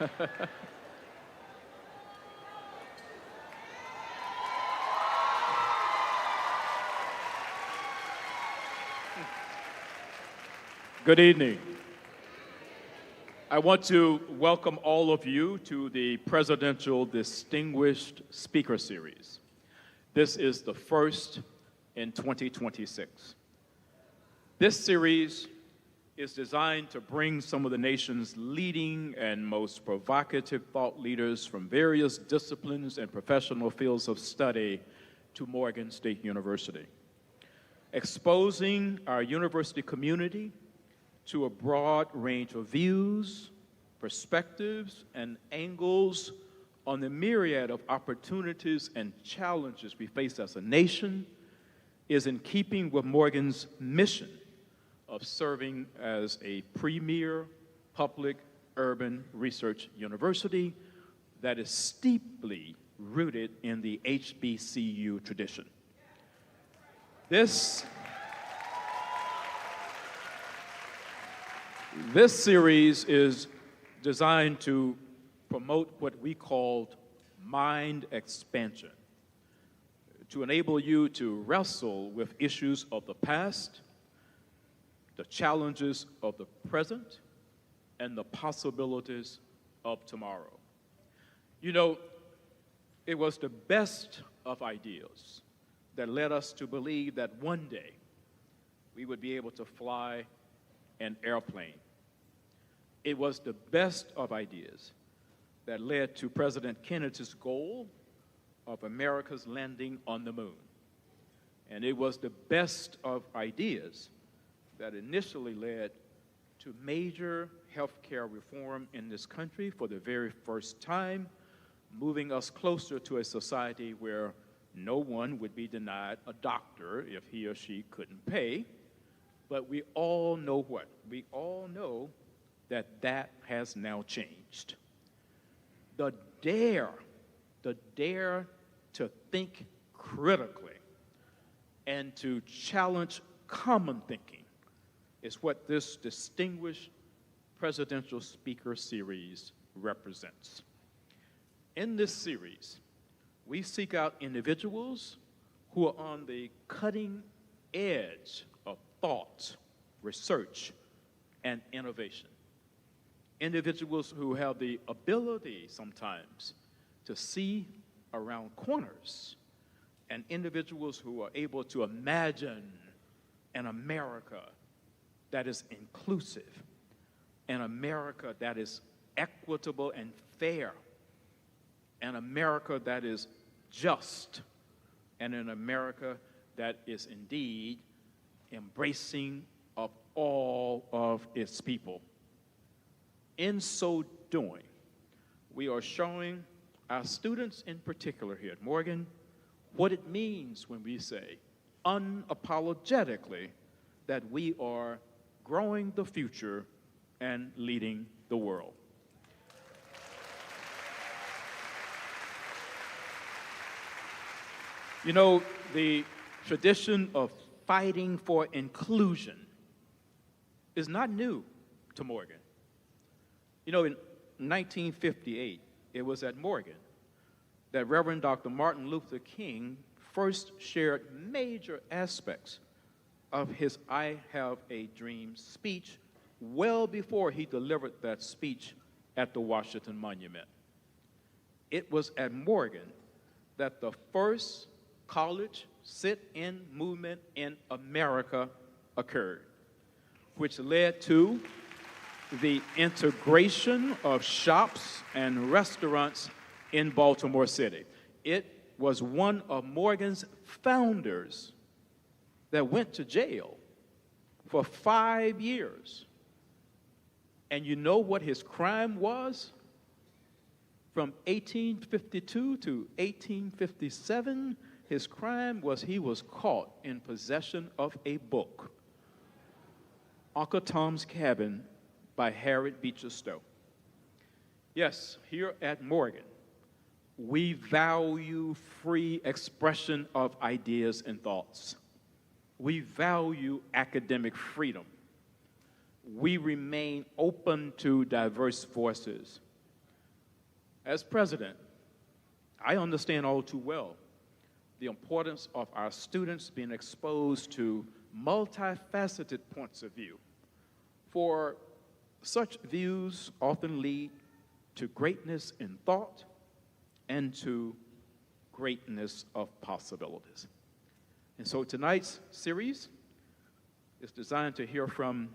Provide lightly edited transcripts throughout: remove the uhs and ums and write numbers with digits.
Good evening. I want to welcome all of you to the Presidential Distinguished Speaker Series. This is the first in 2026. This series is designed to bring some of the nation's leading and most provocative thought leaders from various disciplines and professional fields of study to Morgan State University, exposing our university community to a broad range of views, perspectives, and angles on the myriad of opportunities and challenges we face as a nation is in keeping with Morgan's mission of serving as a premier public urban research university that is steeply rooted in the HBCU tradition. This series is designed to promote what we called mind expansion, to enable you to wrestle with issues of the past, the challenges of the present, and the possibilities of tomorrow. You know, it was the best of ideas that led us to believe that one day we would be able to fly an airplane. It was the best of ideas that led to President Kennedy's goal of America's landing on the moon. And it was the best of ideas that initially led to major healthcare reform in this country for the very first time, moving us closer to a society where no one would be denied a doctor if he or she couldn't pay. But we all know what? We all know that that has now changed. The dare to think critically and to challenge common thinking is what this distinguished presidential speaker series represents. In this series, we seek out individuals who are on the cutting edge of thought, research, and innovation. Individuals who have the ability sometimes to see around corners, and individuals who are able to imagine an America that is inclusive, an America that is equitable and fair, an America that is just, and an America that is indeed embracing of all of its people. In so doing, we are showing our students in particular here at Morgan what it means when we say unapologetically that we are growing the future and leading the world. You know, the tradition of fighting for inclusion is not new to Morgan. You know, in 1958, it was at Morgan that Reverend Dr. Martin Luther King first shared major aspects of his I Have a Dream speech well before he delivered that speech at the Washington Monument. It was at Morgan that the first college sit-in movement in America occurred, which led to the integration of shops and restaurants in Baltimore City. It was one of Morgan's founders that went to jail for 5 years. And you know what his crime was? From 1852 to 1857, his crime was he was caught in possession of a book, Uncle Tom's Cabin by Harriet Beecher Stowe. Yes, here at Morgan, we value free expression of ideas and thoughts. We value academic freedom. We remain open to diverse voices. As president, I understand all too well the importance of our students being exposed to multifaceted points of view. For such views often lead to greatness in thought and to greatness of possibilities. And so tonight's series is designed to hear from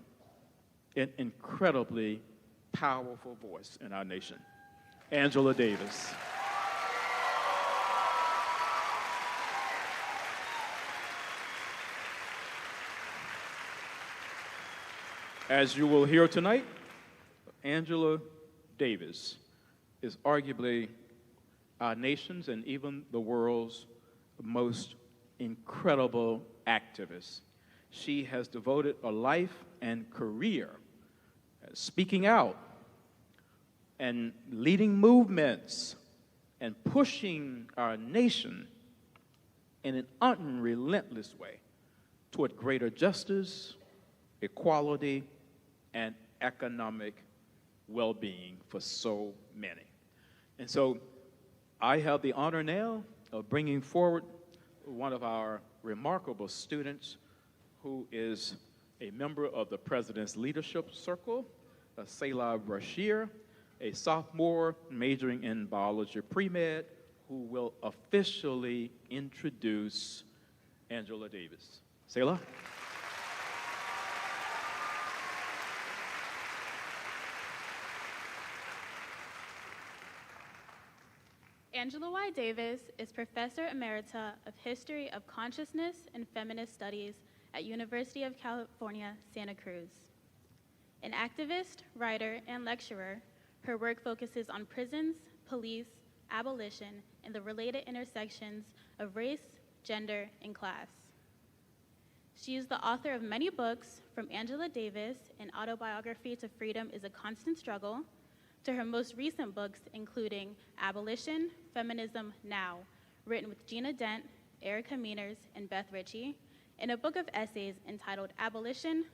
an incredibly powerful voice in our nation, Angela Davis. As you will hear tonight, Angela Davis is arguably our nation's and even the world's most incredible activist. She has devoted a life and career speaking out and leading movements and pushing our nation in an unrelentless way toward greater justice, equality, and economic well-being for so many. And so I have the honor now of bringing forward one of our remarkable students who is a member of the President's Leadership Circle, Selah Brashear, a sophomore majoring in biology pre-med, who will officially introduce Angela Davis. Selah? Angela Y. Davis is Professor Emerita of History of Consciousness and Feminist Studies at University of California, Santa Cruz. An activist, writer, and lecturer, her work focuses on prisons, police, abolition, and the related intersections of race, gender, and class. She is the author of many books, from Angela Davis, An Autobiography to Freedom is a Constant Struggle, to her most recent books, including Abolition, Feminism Now, written with Gina Dent, Erica Meaners, and Beth Ritchie, and a book of essays entitled Abolition,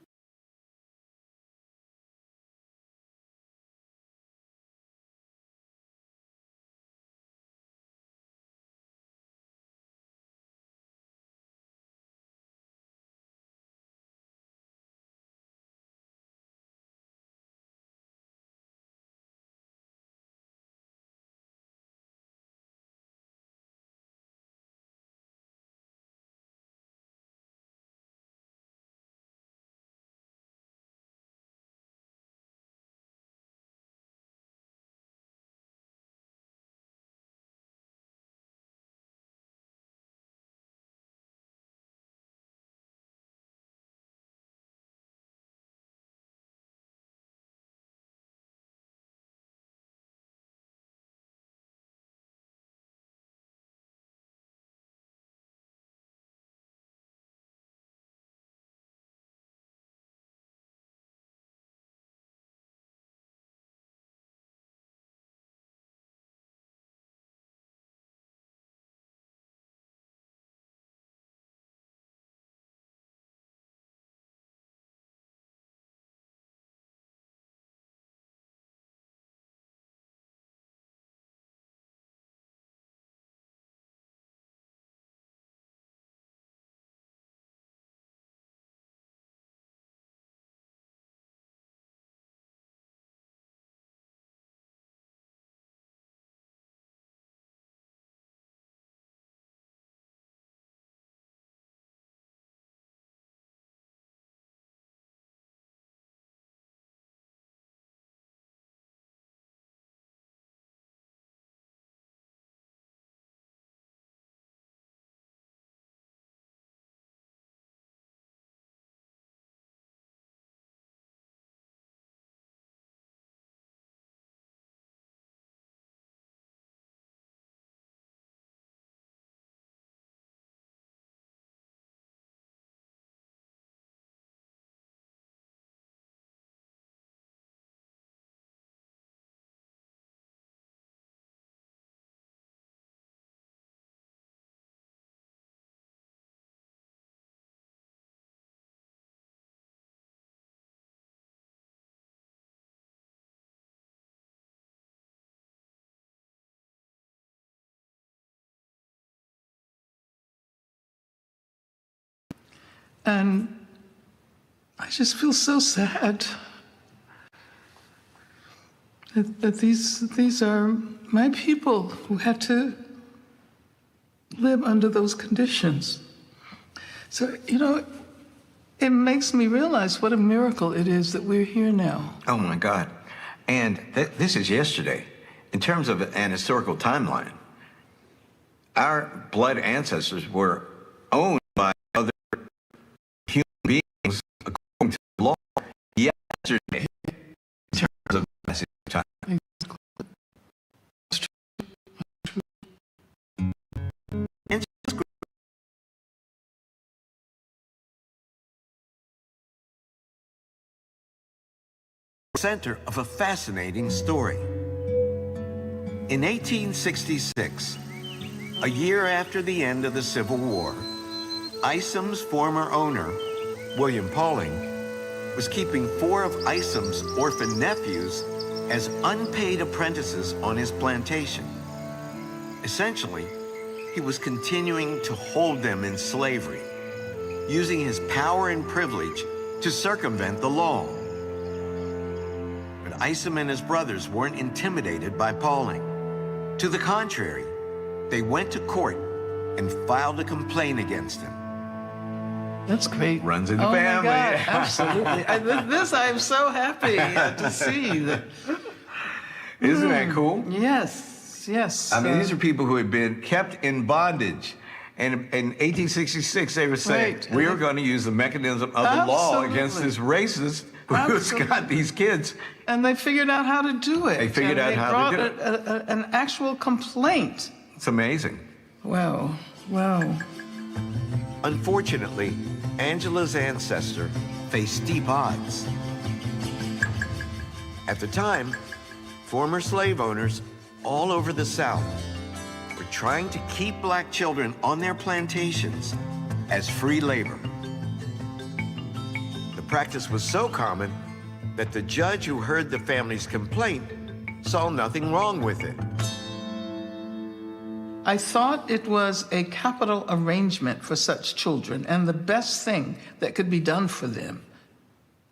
And I just feel so sad that these are my people who had to live under those conditions. So, you know, it makes me realize what a miracle it is that we're here now. Oh my God. And this is yesterday. In terms of an historical timeline, our blood ancestors were owned by other human beings according to the law yesterday in terms of passage of time. Center of a fascinating story. In 1866, a year after the end of the Civil War, Isom's former owner, William Pauling, was keeping 4 of Isom's orphan nephews as unpaid apprentices on his plantation. Essentially, he was continuing to hold them in slavery, using his power and privilege to circumvent the law. But Isom and his brothers weren't intimidated by Pauling. To the contrary, they went to court and filed a complaint against him. That's great. Runs in the oh family. My God, absolutely. I'm so happy to see that. Isn't that cool? Yes, yes. I mean, these are people who had been kept in bondage. And in 1866, they were saying, Right. we are going to use the mechanism of the law Absolutely. against this racist who's got these kids. And they figured out how to do it. They figured out how to do it. They brought an actual complaint. It's amazing. Wow, wow. Unfortunately, Angela's ancestor faced steep odds. At the time, former slave owners all over the South were trying to keep black children on their plantations as free labor. The practice was so common that the judge who heard the family's complaint saw nothing wrong with it. I thought it was a capital arrangement for such children and the best thing that could be done for them.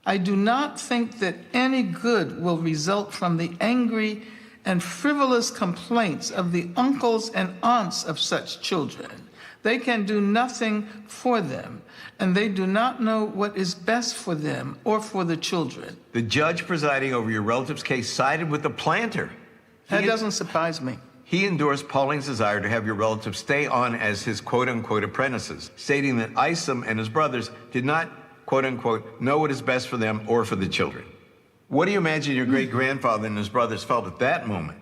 I do not think that any good will result from the angry and frivolous complaints of the uncles and aunts of such children. They can do nothing for them, and they do not know what is best for them or for the children. The judge presiding over your relative's case sided with the planter. That doesn't surprise me. He endorsed Pauling's desire to have your relative stay on as his quote-unquote apprentices, stating that Isom and his brothers did not quote-unquote know what is best for them or for the children. What do you imagine your great-grandfather and his brothers felt at that moment?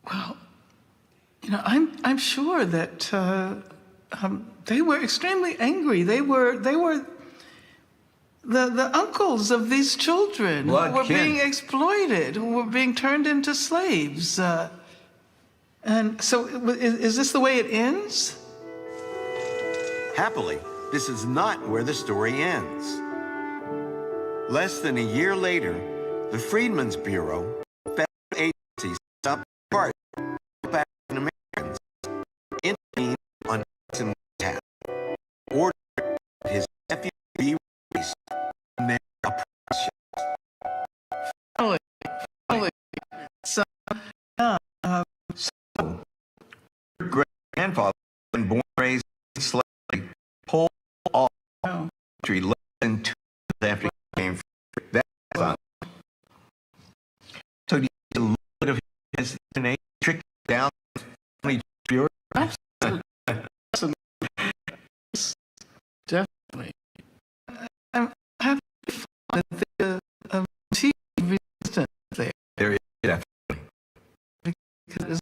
Well, you know, I'm sure that they were extremely angry. They were the uncles of these children who were being exploited, who were being turned into slaves. And so, is this the way it ends? Happily, this is not where the story ends. Less than a year later, the Freedmen's Bureau, federal agencies stopped part of African Americans, intervened on Isom's behalf, ordered his nephew be released from their oppression. Finally. So, Your great-grandfather, born and raised in slavery, pulled off oh. country less than 2 years after he came free. That's on. So do you see a little bit of his DNA tricked down the family bureau? Absolutely. Definitely. I'm happy to find that there's a TV resistance there. There is definitely. Because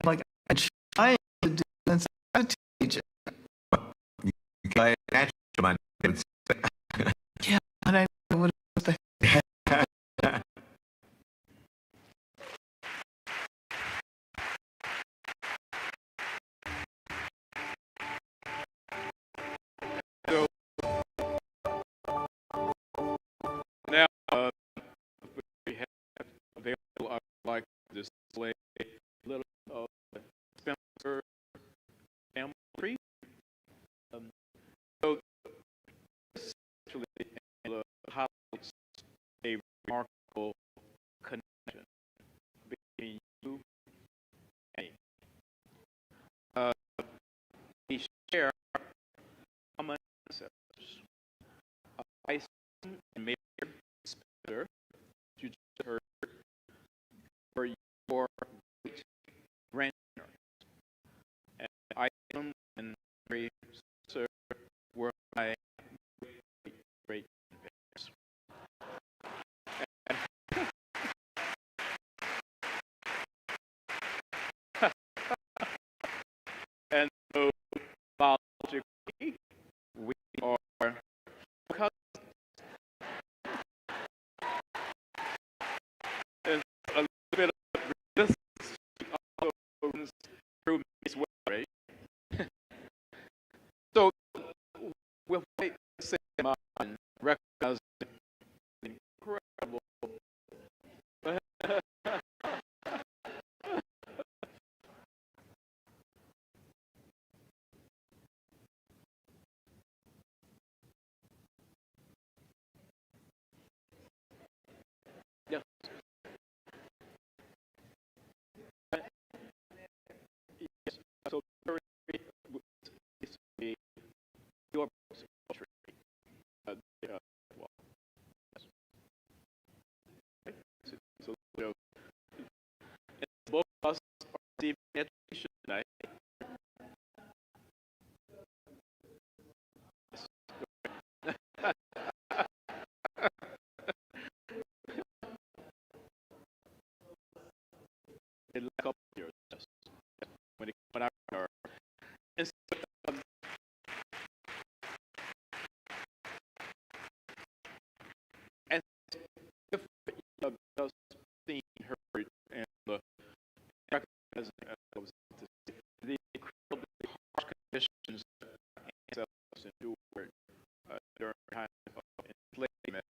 like I'm trying to do since I was a teenager. You can natural mind. Yeah, and I know what the So now we have available I would like to display a little Spencer family tree. So remarkable connection between you and me. We share common ancestors. Isom and Mary Spencer, you just heard, were your great grandparents. And Isom and Mary Spencer were my great grandparents. And so, biologically, we are cousins. And a little bit of resistance also goes through me as well, right? So, with what I say in mind, recognize the incredible yes. Yes. So very it's your poetry. Well, yes. Right? So, and both of us are receiving education tonight. In a couple of years, yes. When our and so, and if just seeing her and the recognizing the incredibly harsh conditions that ancestors endured during time of enslavement,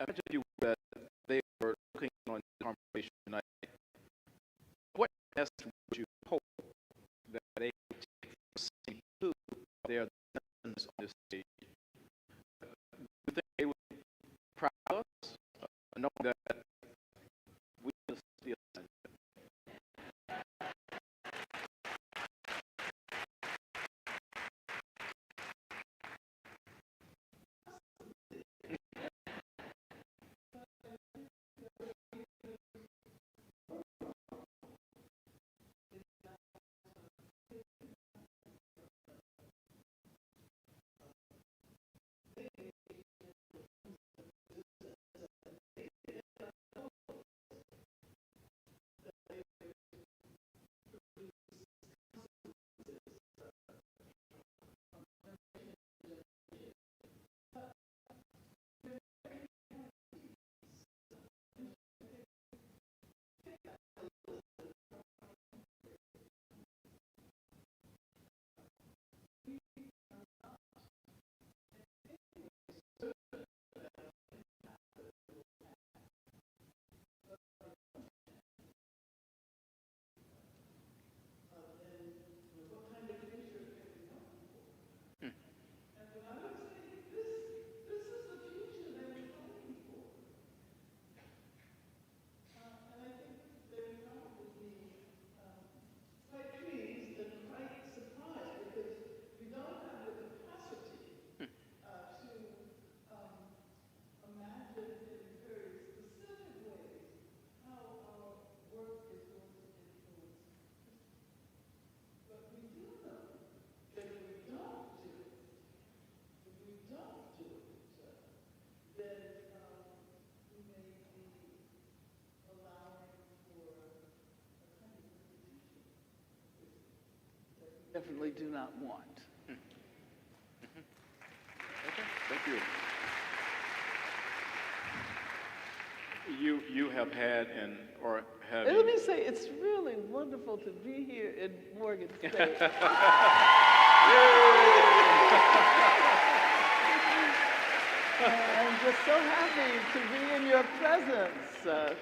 imagine you that they were looking on the conversation tonight. What message would you hope that they would take from seeing who their descendants on this stage? Do you think they would be proud of us, knowing that we are still Definitely do not want. okay? Thank you. You have had and or have And let me say, it's really wonderful to be here in Morgan State. I'm just so happy to be in your presence.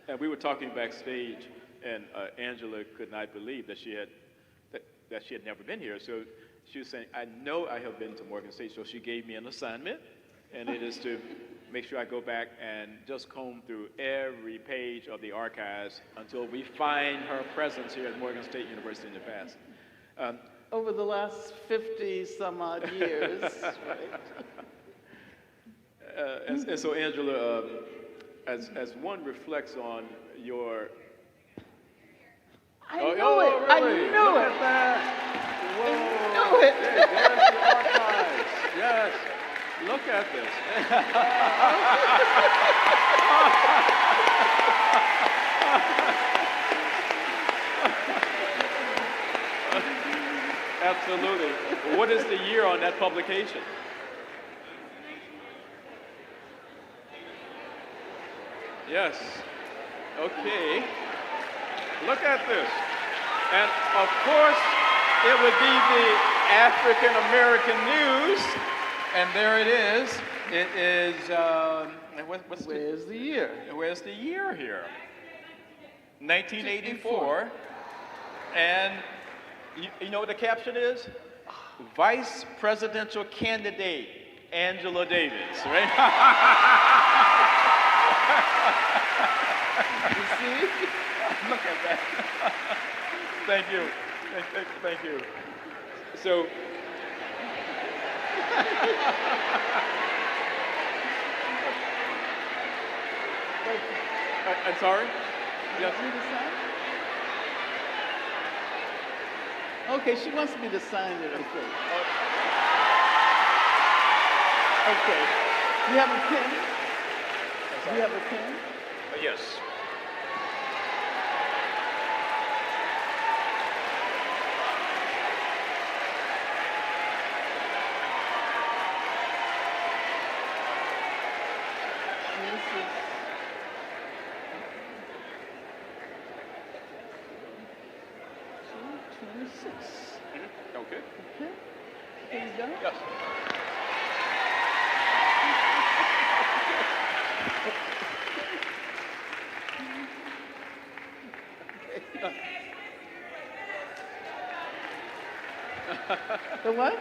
And we were talking backstage, and Angela could not believe that she had never been here. So she was saying, "I know I have been to Morgan State." So she gave me an assignment, and it is to make sure I go back and just comb through every page of the archives until we find her presence here at Morgan State University in the past. Over the last 50 some odd years, right? And so, Angela, as one reflects on your... I knew it! I knew Look it! at that. Whoa. I knew it! There's the archives. Yes. Look at this. Absolutely. What is the year on that publication? Yes. Okay. Look at this. And of course, it would be the African American News. And there it is. It is, Where's the year? Where's the year here? 1984. And you know what the caption is? Vice Presidential Candidate Angela Davis, right? You see? Look at that. Thank you. Thank you. So, I'm sorry? Yes. Me to sign? Okay, she wants me to sign it, okay. Okay. Do you have a pen? Do you have a pen? Yes. This is 26. Okay. Okay. Here you go. Yes. The what?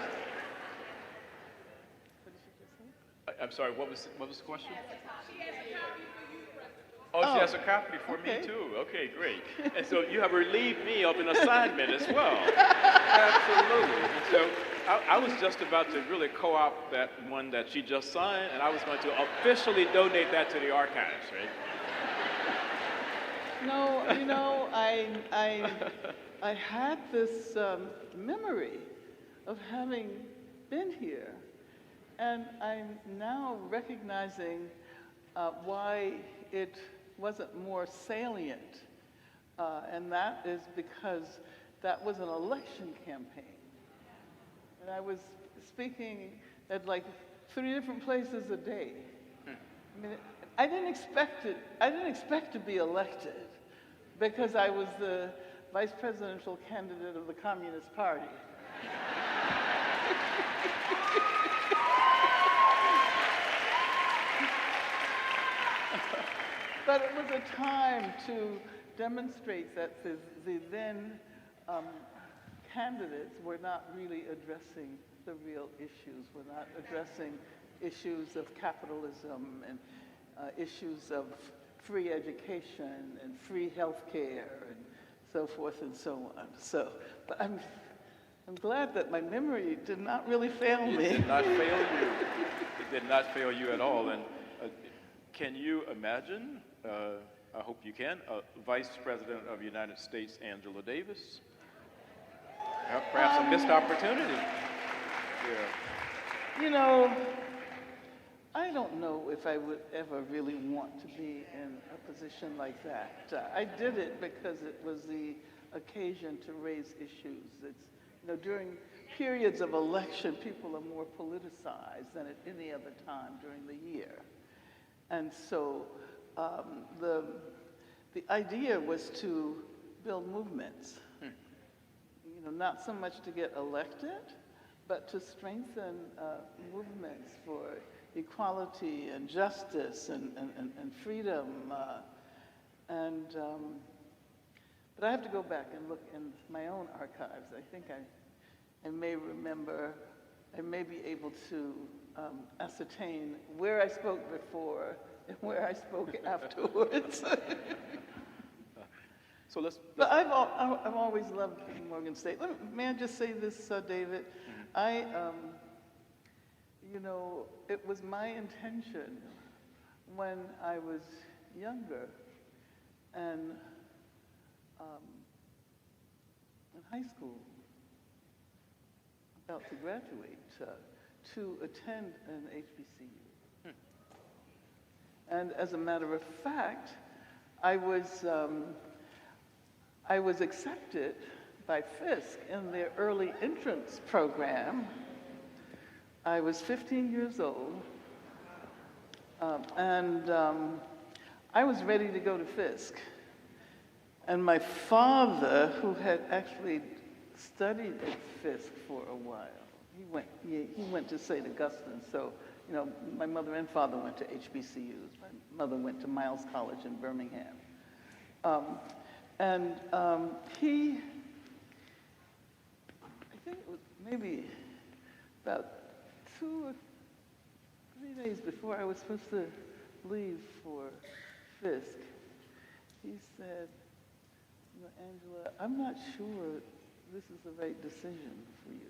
I'm sorry, what was the question? Oh, she has a copy for okay. me too. Okay, great. And so you have relieved me of an assignment as well. Absolutely. And so I was just about to really co-opt that one that she just signed, and I was going to officially donate that to the archives, right? No, you know, I had this memory of having been here, and I'm now recognizing why it wasn't more salient, and that is because that was an election campaign. And I was speaking at like 3 different places a day. I mean, I didn't expect to be elected because I was the vice presidential candidate of the Communist Party. But it was a time to demonstrate that the then candidates were not really addressing the real issues, were not addressing issues of capitalism and issues of free education and free health care and so forth and so on. So, but I'm glad that my memory did not really fail me. It did not fail you. It did not fail you at all. And can you imagine, I hope you can, Vice President of the United States, Angela Davis? Perhaps a missed opportunity. Yeah. You know, I don't know if I would ever really want to be in a position like that. I did it because it was the occasion to raise issues. It's, you know, during periods of election, people are more politicized than at any other time during the year. And so the idea was to build movements. You know, not so much to get elected, but to strengthen movements for equality and justice and freedom. But I have to go back and look in my own archives. I think I may remember, I may be able to ascertain where I spoke before and where I spoke afterwards. So let's But I've always loved Morgan State. May I just say this, David? I, it was my intention when I was younger and in high school, about to graduate, to attend an HBCU. And as a matter of fact, I was accepted by Fisk in their early entrance program. I was 15 years old, and I was ready to go to Fisk. And my father, who had actually studied at Fisk for a while, he went to St. Augustine. So, my mother and father went to HBCUs. My mother went to Miles College in Birmingham. He, I think it was maybe about 2 or 3 days before I was supposed to leave for Fisk, he said, Angela, I'm not sure this is the right decision for you.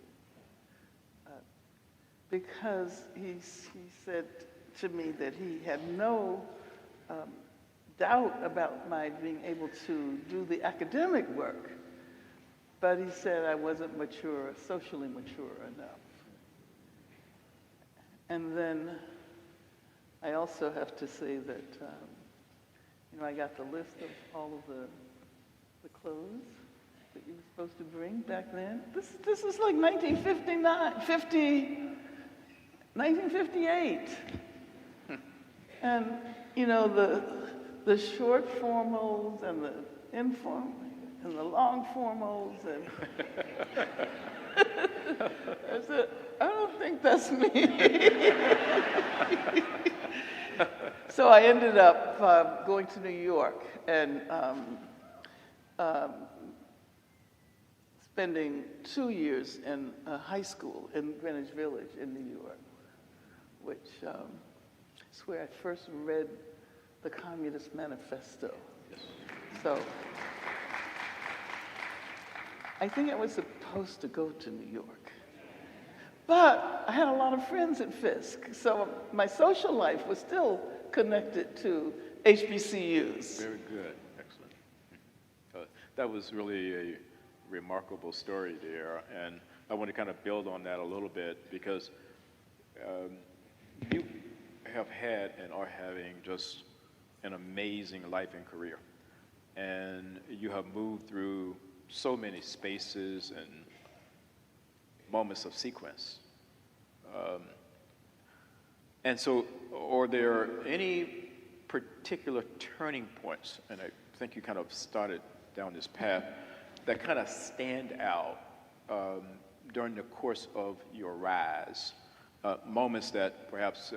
Because he said to me that he had no doubt about my being able to do the academic work, but he said I wasn't mature, socially mature enough. And then I also have to say that, I got the list of all of the clothes that you were supposed to bring back then. This is like 1958. And, the short formals and the informal and the long formals. And I said, I don't think that's me. So I ended up going to New York and spending 2 years in high school in Greenwich Village in New York, which is where I first read the Communist Manifesto. So I think I was supposed to go to New York. But I had a lot of friends at Fisk, so my social life was still connected to HBCUs. Very good. Excellent. That was really a remarkable story there, and I want to kind of build on that a little bit because you have had and are having just an amazing life and career, and you have moved through so many spaces and moments of sequence. And so, are there any particular turning points, and I think you kind of started down this path, that kind of stand out during the course of your rise? Moments that perhaps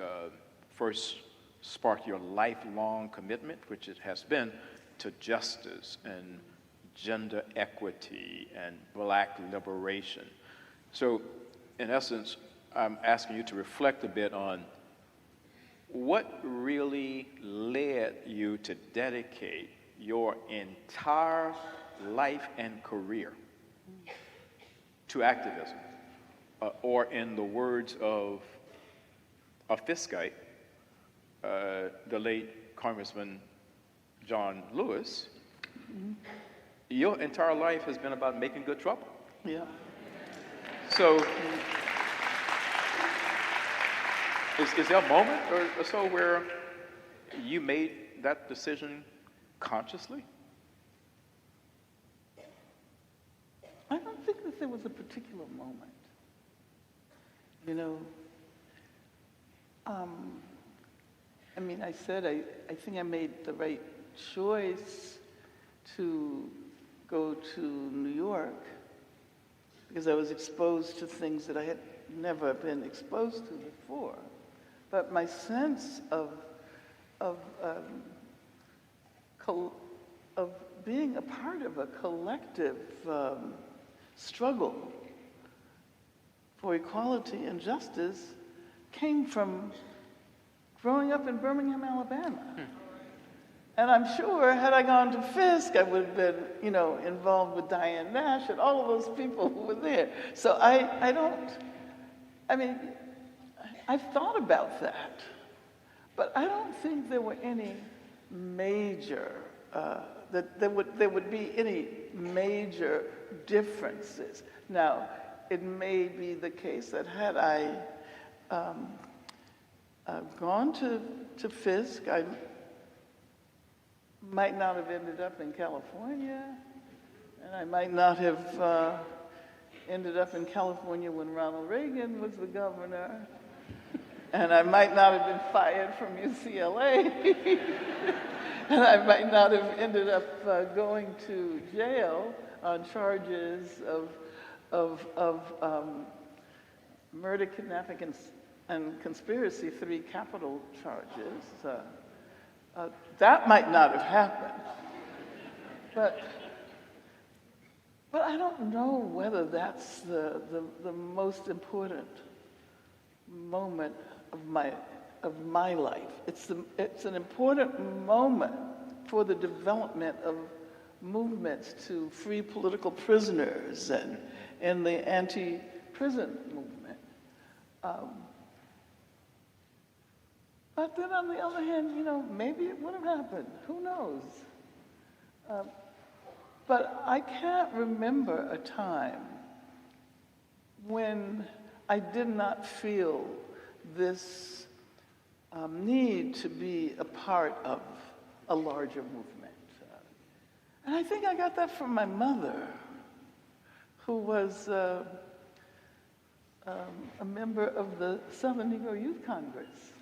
first sparked your lifelong commitment, which it has been, to justice and gender equity and Black liberation. So, in essence, I'm asking you to reflect a bit on what really led you to dedicate your entire life and career to activism, or in the words of a Fiskite, the late Congressman John Lewis, your entire life has been about making good trouble. Yeah. So, is there a moment or so where you made that decision consciously? I don't think that there was a particular moment. I said I think I made the right choice to go to New York because I was exposed to things that I had never been exposed to before. But my sense of being a part of a collective struggle for equality and justice came from growing up in Birmingham, Alabama. And I'm sure had I gone to Fisk, I would have been, involved with Diane Nash and all of those people who were there. So I've thought about that, but I don't think there were any major, that there would be any major differences. Now, it may be the case that had I gone to Fisk, I might not have ended up in California, and I might not have ended up in California when Ronald Reagan was the governor, and I might not have been fired from UCLA, and I might not have ended up going to jail on charges of murder, kidnapping, and conspiracy, 3 capital charges. That might not have happened. But I don't know whether that's the most important moment of my life. It's an important moment for the development of movements to free political prisoners and the anti-prison movement. But then on the other hand, maybe it would have happened. Who knows? But I can't remember a time when I did not feel this need to be a part of a larger movement. And I think I got that from my mother, who was a member of the Southern Negro Youth Congress.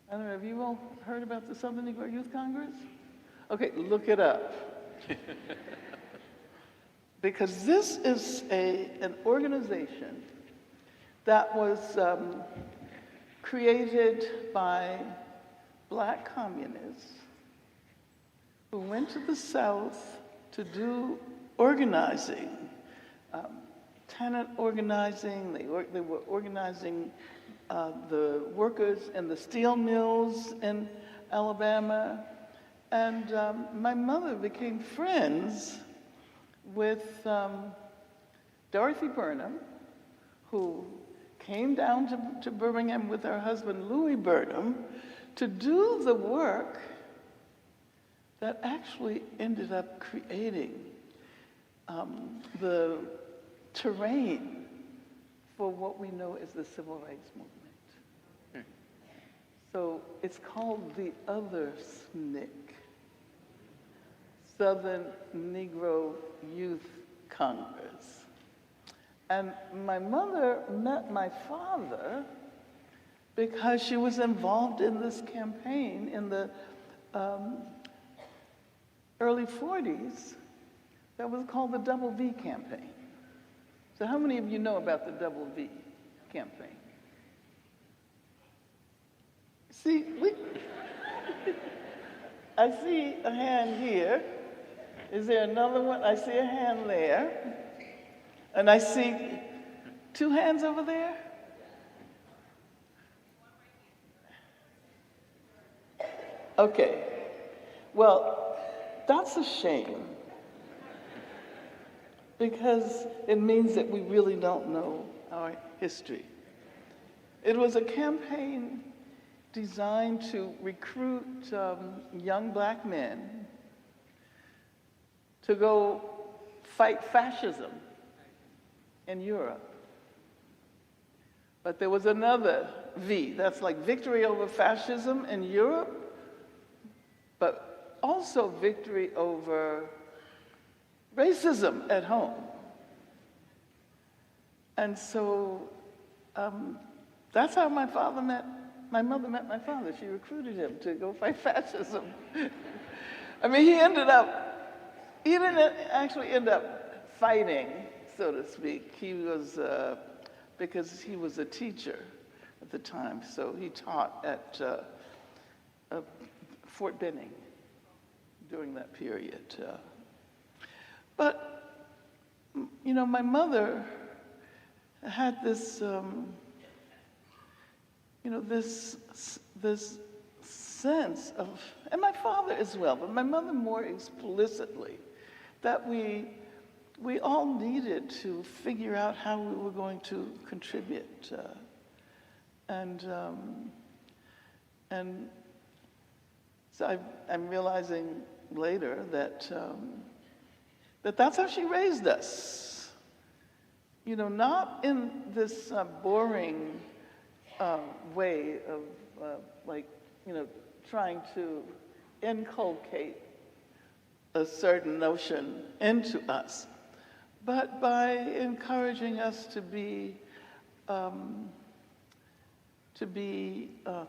I don't know, have you all heard about the Southern Negro Youth Congress? Okay, look it up. Because this is an organization that was created by Black communists who went to the South to do organizing, tenant organizing. They were organizing the workers in the steel mills in Alabama. And my mother became friends with Dorothy Burnham, who came down to Birmingham with her husband, Louis Burnham, to do the work that actually ended up creating the terrain for what we know as the Civil Rights Movement. So it's called the other SNCC, Southern Negro Youth Congress. And my mother met my father because she was involved in this campaign in the early 40s that was called the Double V campaign. So how many of you know about the Double V campaign? See, I see a hand here. Is there another one? I see a hand there. And I see 2 hands over there. Okay. Well, that's a shame. Because it means that we really don't know our history. It was a campaign designed to recruit young Black men to go fight fascism in Europe. But there was another V, that's like victory over fascism in Europe, but also victory over racism at home. And so that's how my mother met my father. She recruited him to go fight fascism. I mean, he didn't actually end up fighting, so to speak. He was, because he was a teacher at the time, so he taught at Fort Benning during that period. But, my mother had this this sense of, and my father as well, but my mother more explicitly, that we all needed to figure out how we were going to contribute. And so I'm realizing later that that's how she raised us. Not in this boring way of trying to inculcate a certain notion into us, but by encouraging us to be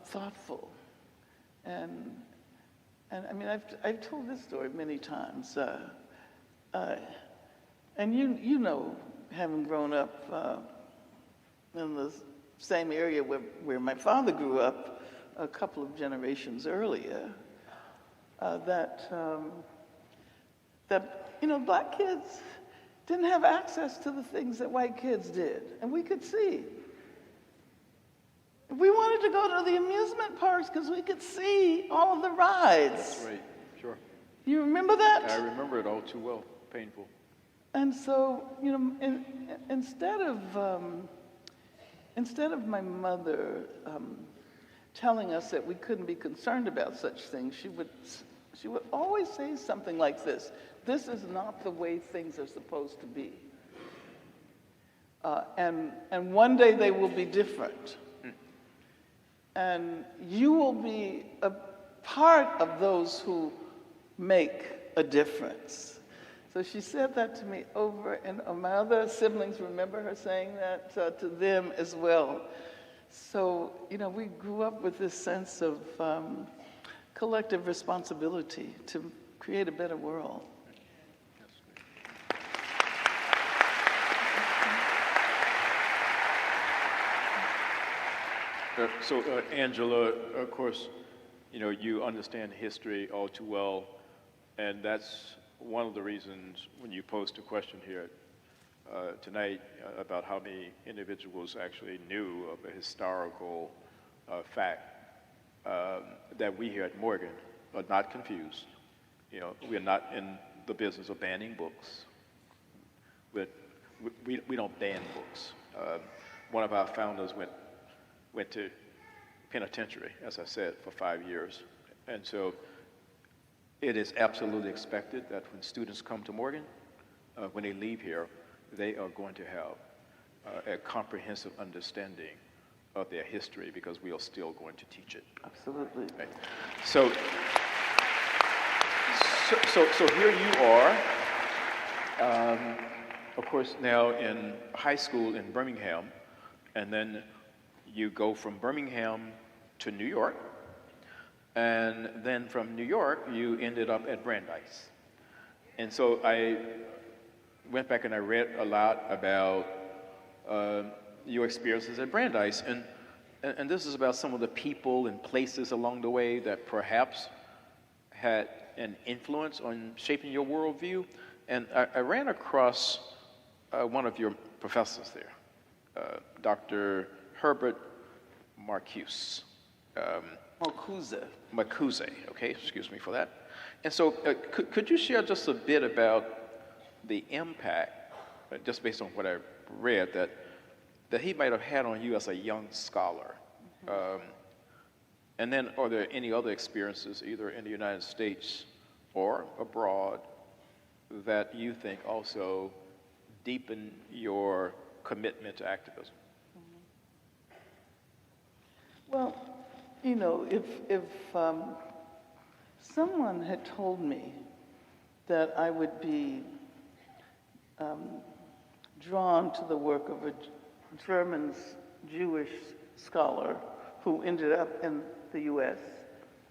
thoughtful. And I mean, I've told this story many times, and you know, having grown up in the same area where my father grew up a couple of generations earlier, that black kids didn't have access to the things that white kids did, and we could see. We wanted to go to the amusement parks because we could see all of the rides. That's right, sure. You remember that? I remember it all too well, painful. And so, instead of my mother telling us that we couldn't be concerned about such things, she would always say something like this: "This is not the way things are supposed to be, and one day they will be different, and you will be a part of those who make a difference." So she said that to me over, and my other siblings remember her saying that to them as well. So, we grew up with this sense of collective responsibility to create a better world. So, Angela, of course, you understand history all too well, and that's one of the reasons when you posed a question here tonight about how many individuals actually knew of a historical fact that we here at Morgan are not confused. We are not in the business of banning books. We don't ban books. One of our founders went to penitentiary, as I said, for 5 years. And so it is absolutely expected that when students come to Morgan, when they leave here, they are going to have a comprehensive understanding of their history, because we are still going to teach it. Absolutely. Right? So here you are, of course, now in high school in Birmingham, and then you go from Birmingham to New York, and then from New York, you ended up at Brandeis. And so I went back and I read a lot about your experiences at Brandeis, and this is about some of the people and places along the way that perhaps had an influence on shaping your worldview. And I ran across one of your professors there, Dr. Herbert Marcuse. Marcuse, okay, excuse me for that. And so could you share just a bit about the impact, just based on what I read, that he might have had on you as a young scholar? And then are there any other experiences, either in the United States or abroad, that you think also deepen your commitment to activism? Well, if someone had told me that I would be drawn to the work of a German Jewish scholar who ended up in the U.S.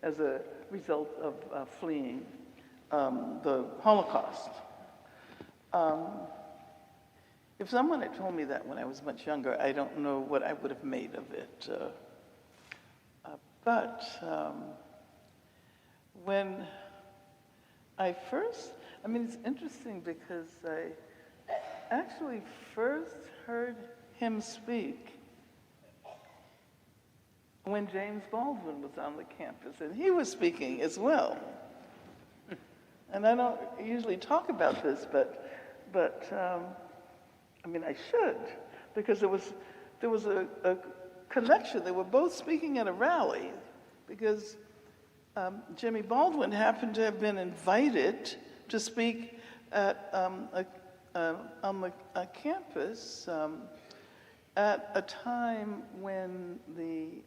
as a result of fleeing the Holocaust, if someone had told me that when I was much younger, I don't know what I would have made of it. But when I first, it's interesting because I actually first heard him speak when James Baldwin was on the campus, and he was speaking as well. And I don't usually talk about this, but I mean, I should, because there was a connection. They were both speaking at a rally, because Jimmy Baldwin happened to have been invited to speak at on the campus at a time when the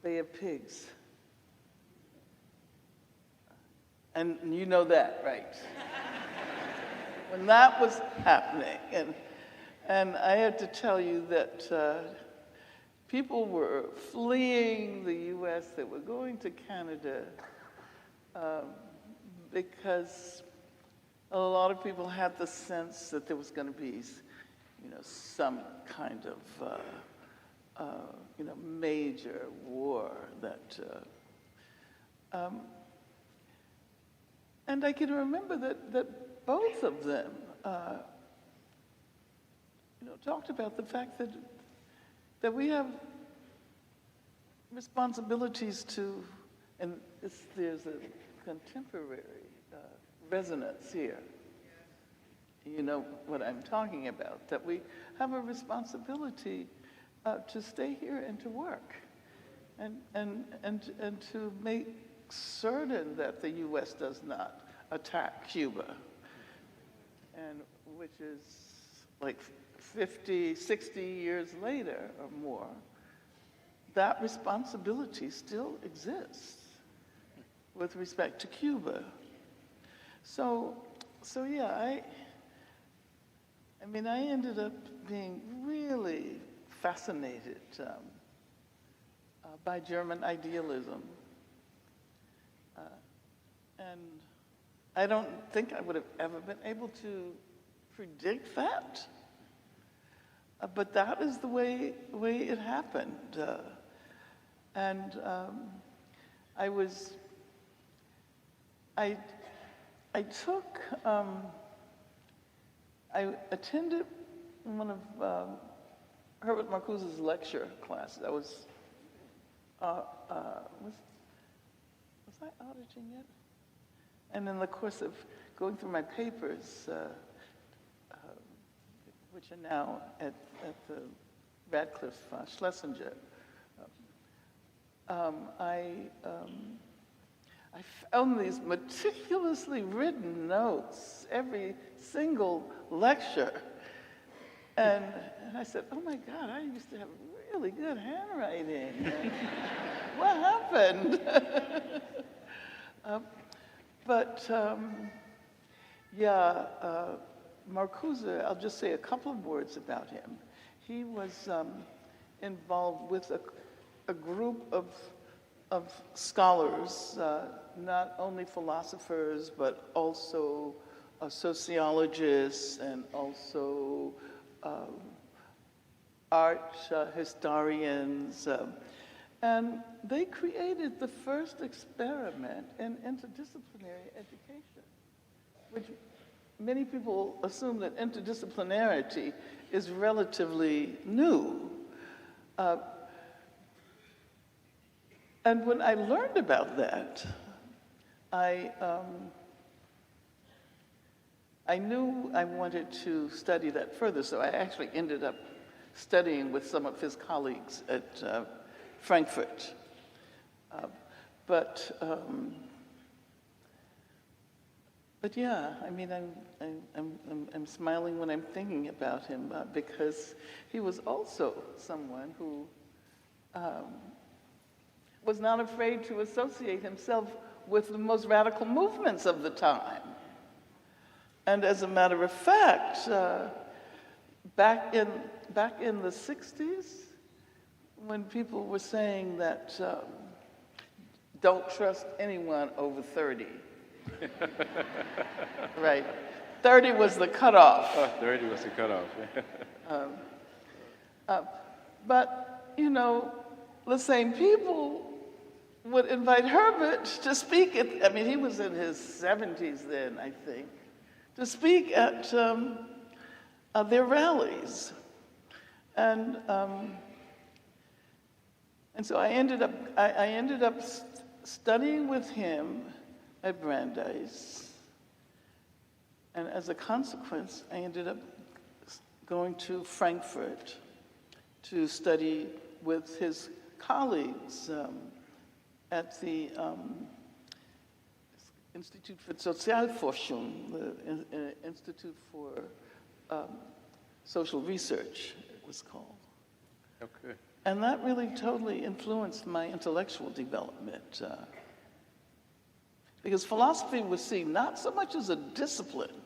Bay of Pigs, and you know that, right? When that was happening, and I had to tell you that people were fleeing the U.S., they were going to Canada, because a lot of people had the sense that there was going to be, some kind of, major war that, and I can remember that both of them, talked about the fact that we have responsibilities to, and there's a contemporary resonance here. You know what I'm talking about, that we have a responsibility to stay here and to work, and to make certain that the U.S. does not attack Cuba, and which is like 50, 60 years later or more, that responsibility still exists with respect to Cuba. So yeah, I mean, I ended up being really fascinated by German idealism. And I don't think I would have ever been able to predict that. But that is the way it happened. I attended one of Herbert Marcuse's lecture classes. I was I auditing it? And in the course of going through my papers, which are now at the Radcliffe Schlesinger, I found these meticulously written notes, every single lecture. And I said, oh my God, I used to have really good handwriting. What happened? Marcuse, I'll just say a couple of words about him. He was involved with a group of scholars, not only philosophers, but also sociologists and also art historians. And they created the first experiment in interdisciplinary education, which many people assume that interdisciplinarity is relatively new. And when I learned about that, I knew I wanted to study that further, so I actually ended up studying with some of his colleagues at Frankfurt. But yeah, I mean, I'm smiling when I'm thinking about him because he was also someone who was not afraid to associate himself with the most radical movements of the time. And as a matter of fact, back in the 60s, when people were saying that don't trust anyone over 30, right? 30 was the cutoff. Oh, 30 was the cutoff. But, you know, the same people would invite Herbert to speak at, I mean, he was in his 70s then, I think, to speak at their rallies. And And so I ended up studying with him at Brandeis. And as a consequence, I ended up going to Frankfurt to study with his colleagues at the Institute für Sozialforschung, the Institute for Social Research, it was called. Okay. And that really totally influenced my intellectual development. Because philosophy was seen not so much as a discipline,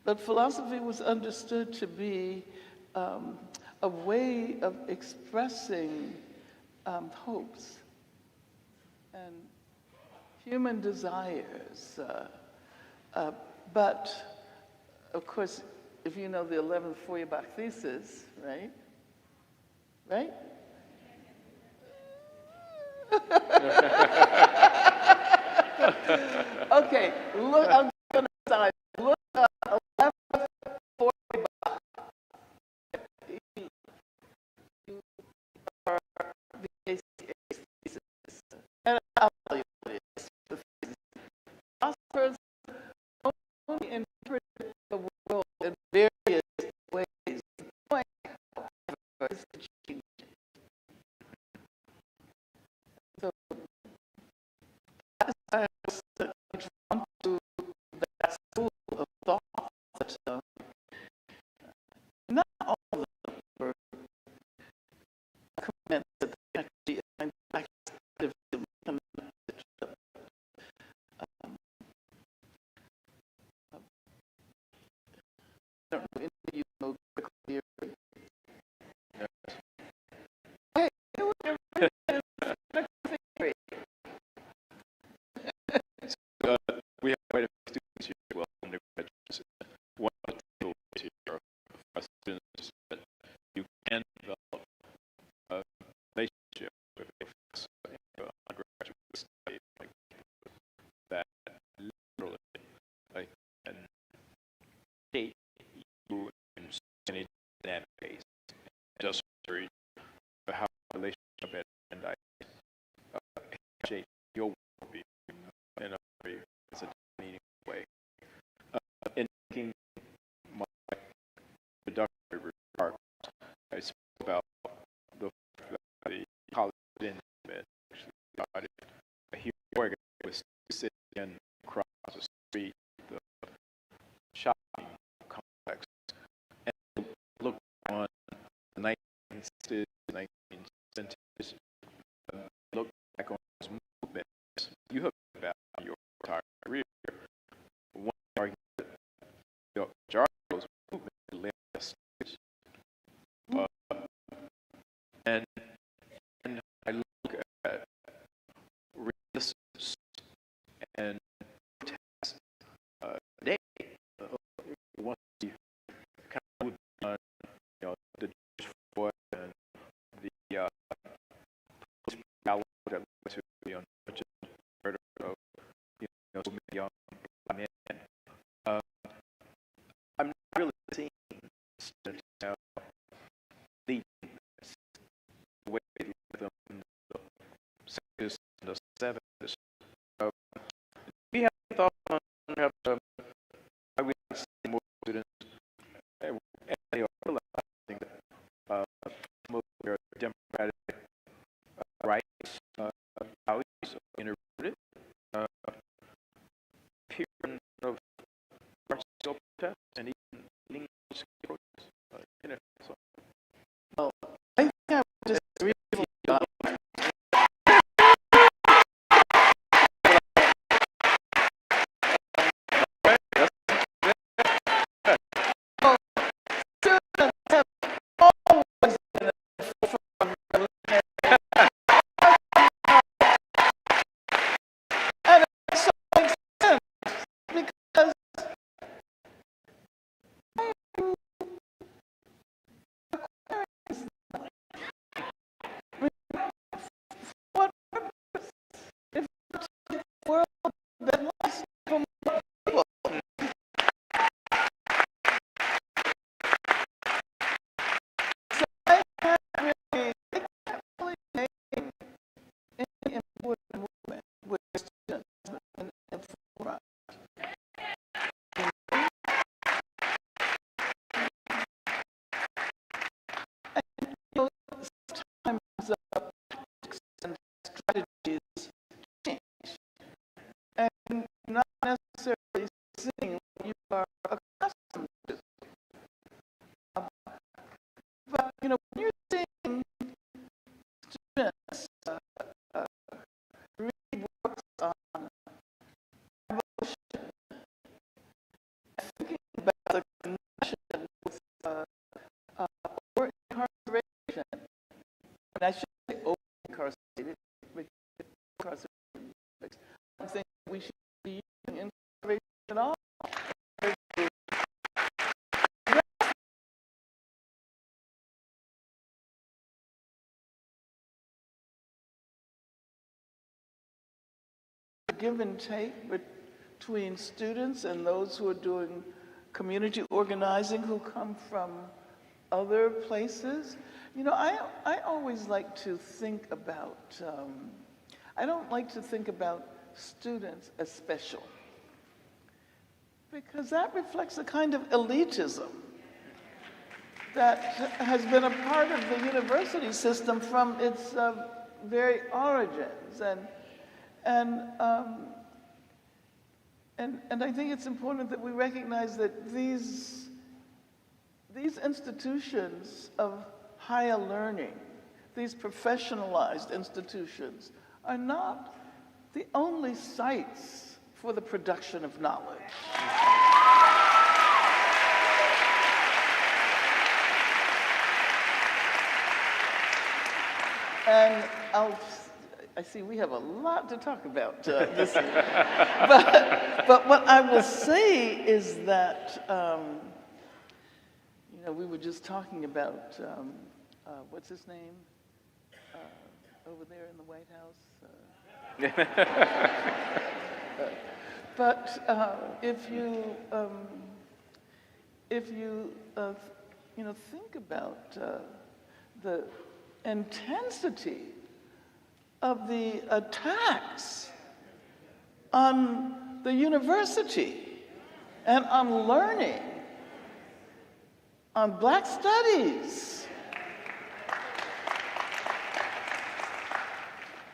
but philosophy was understood to be a way of expressing hopes and human desires. But, of course, if you know the 11th Feuerbach thesis, right? Right? Okay, look, I'll go on the side. Look up 11th Feuerbach. You are the thesis. And I'll tell you what it is. The thesis. Philosophers only interpret the world in various ways. The point, however, is to change it. So that is why I was drawn to that school of thought that not all of them were comments that they actually activism commented. I don't know any of you know critical theory. Hey, you know what critical theory? We have quite a few students here, well, undergraduates. One of the takeaways here for students that you can develop a relationship with a professor in your undergraduate study like that literally like can date you in so many dynamic ways. Just read how the relationship and I shape your worldview in a very meaningful way. In making my introductory remarks, I spoke about the college in actually started here in Oregon was sitting across the street, the shopping complex, and look on the 1960s, 1970s, look back on those movements you have about your entire career. One argument that the majority of those movements led us and I look at resistance and protest today. Once you kind of moved on, the Jewish Floyd and the police brutality that led to the unfortunate murder of so many young black men. I'm not really seeing students now leading this the way they led them in the 60s and the 70s. We have thought on why we not see more students, and they are realizing that some of their democratic rights, values are interrupted. Appearance of large-scale protests and even leading large-scale protests. So. Well, I think I would disagree with you on seeing, what you are accustomed to. But, you know, when you're seeing students read works on evolution, thinking about the connection with over incarceration, and I should say over incarcerated, I think we should be using incarceration at all. Give and take between students and those who are doing community organizing who come from other places. You know, I always like to think about, I don't like to think about students as special, because that reflects a kind of elitism that has been a part of the university system from its very origins. And I think it's important that we recognize that these institutions of higher learning, these professionalized institutions, are not the only sites for the production of knowledge. And I see we have a lot to talk about this year. But what I will say is that, you know, we were just talking about, what's his name, over there in the White House? But if you you know, think about the intensity of the attacks on the university and on learning, on Black studies.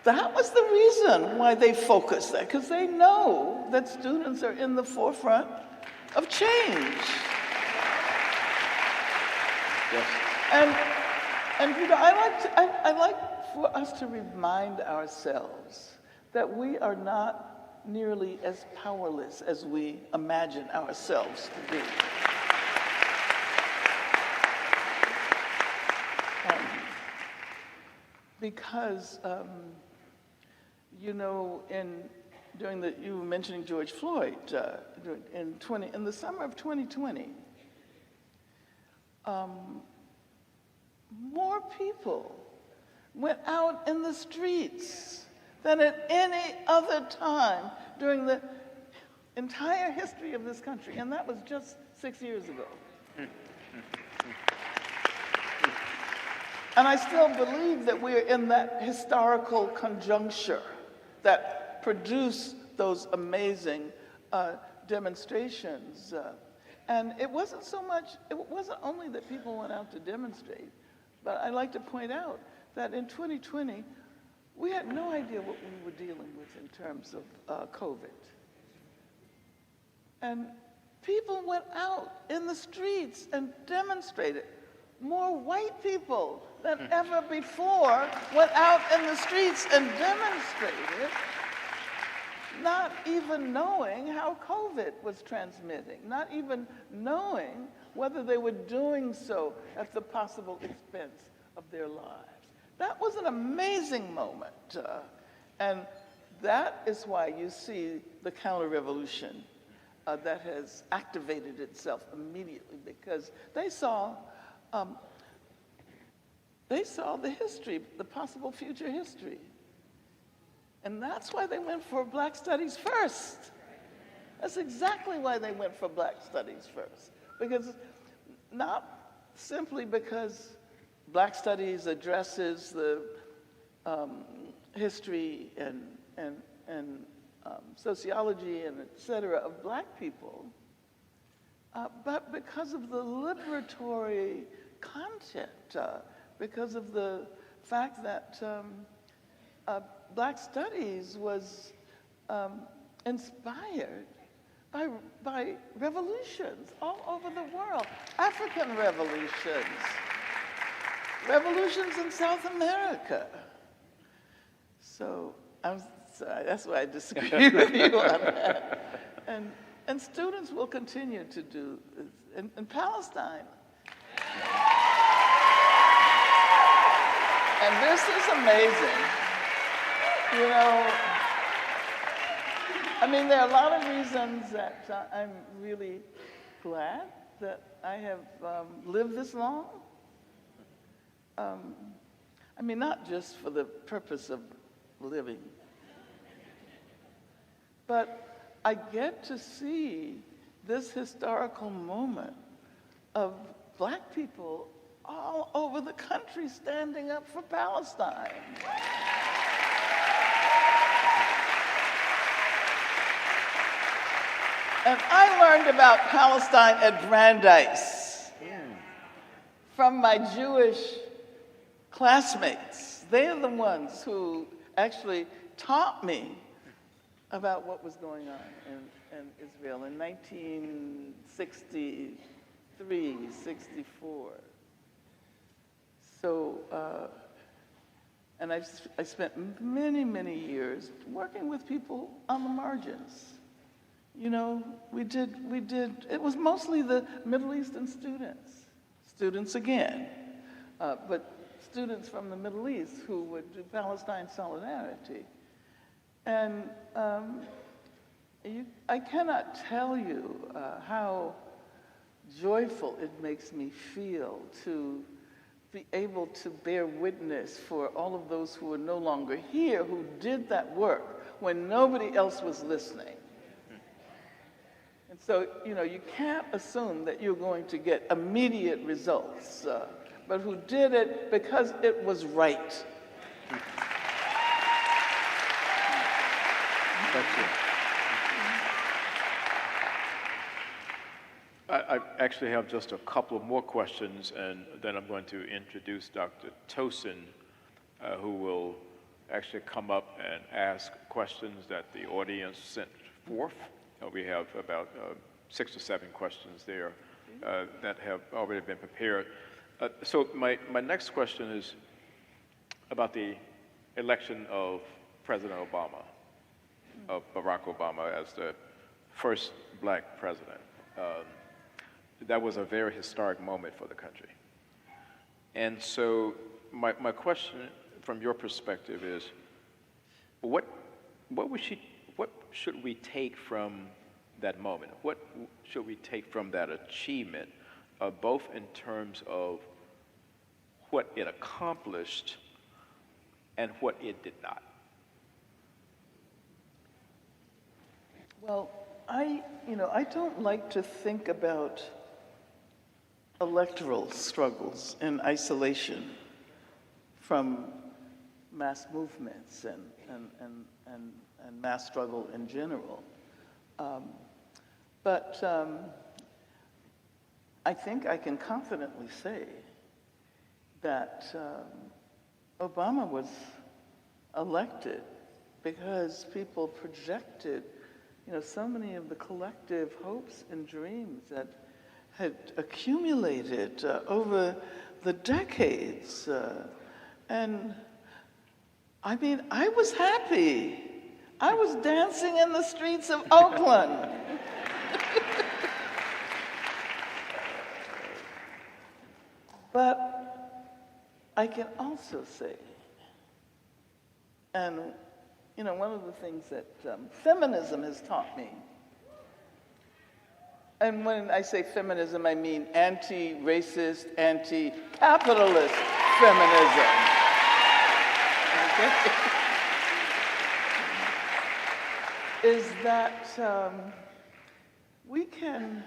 That was the reason why they focused that, because they know that students are in the forefront of change. Yes. And you know, I like for us to remind ourselves that we are not nearly as powerless as we imagine ourselves to be. Because, you know, you were mentioning George Floyd, in the summer of 2020, more people went out in the streets than at any other time during the entire history of this country, and that was just 6 years ago. And I still believe that we're in that historical conjuncture that produced those amazing demonstrations. And it wasn't only that people went out to demonstrate, but I'd like to point out that in 2020, we had no idea what we were dealing with in terms of COVID. And people went out in the streets and demonstrated. More white people than ever before went out in the streets and demonstrated, not even knowing how COVID was transmitting, not even knowing whether they were doing so at the possible expense of their lives. That was an amazing moment. And that is why you see the counter-revolution that has activated itself immediately, because they saw the history, the possible future history. And that's why they went for Black Studies first. That's exactly why they went for Black Studies first. Because, not simply because Black Studies addresses the history and sociology and et cetera of Black people, but because of the liberatory content, because of the fact that Black Studies was inspired by revolutions all over the world, African revolutions, revolutions in South America. So that's why I disagree with you on that. And students will continue to do this. In Palestine. And this is amazing. You know, I mean, there are a lot of reasons that I'm really glad that I have lived this long. I mean, not just for the purpose of living, but I get to see this historical moment of Black people all over the country standing up for Palestine. And I learned about Palestine at Brandeis from my Jewish classmates. They're the ones who actually taught me about what was going on in Israel in 1963, 64. So, and I spent many, many years working with people on the margins. You know, we did, it was mostly the Middle Eastern students again, but students from the Middle East who would do Palestine solidarity. And I cannot tell you how joyful it makes me feel to be able to bear witness for all of those who are no longer here, who did that work when nobody else was listening. And so, you know, you can't assume that you're going to get immediate results, but who did it because it was right. That's it. I actually have just a couple of more questions, and then I'm going to introduce Dr. Tosin, who will actually come up and ask questions that the audience sent forth. We have about 6 or 7 questions there that have already been prepared. So my next question is about the election of President Obama, of Barack Obama as the first Black president. That was a very historic moment for the country. And so my question from your perspective is, what should we take from that moment? What should we take from that achievement, both in terms of what it accomplished and what it did not? Well, I don't like to think about electoral struggles in isolation from mass movements and mass struggle in general. But I think I can confidently say that Obama was elected because people projected, you know, so many of the collective hopes and dreams that had accumulated over the decades. And I mean, I was happy. I was dancing in the streets of Oakland. But I can also say, and you know, one of the things that feminism has taught me, and when I say feminism, I mean anti-racist, anti-capitalist feminism. Okay? Is that we can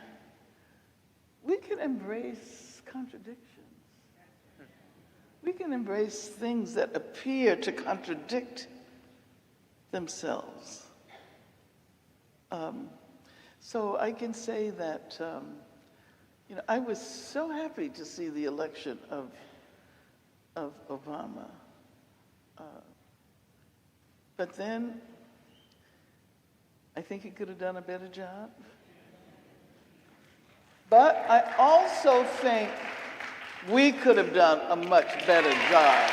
embrace contradictions. We can embrace things that appear to contradict themselves. So I can say that you know, I was so happy to see the election of Obama, but then I think he could have done a better job. But I also think we could have done a much better job.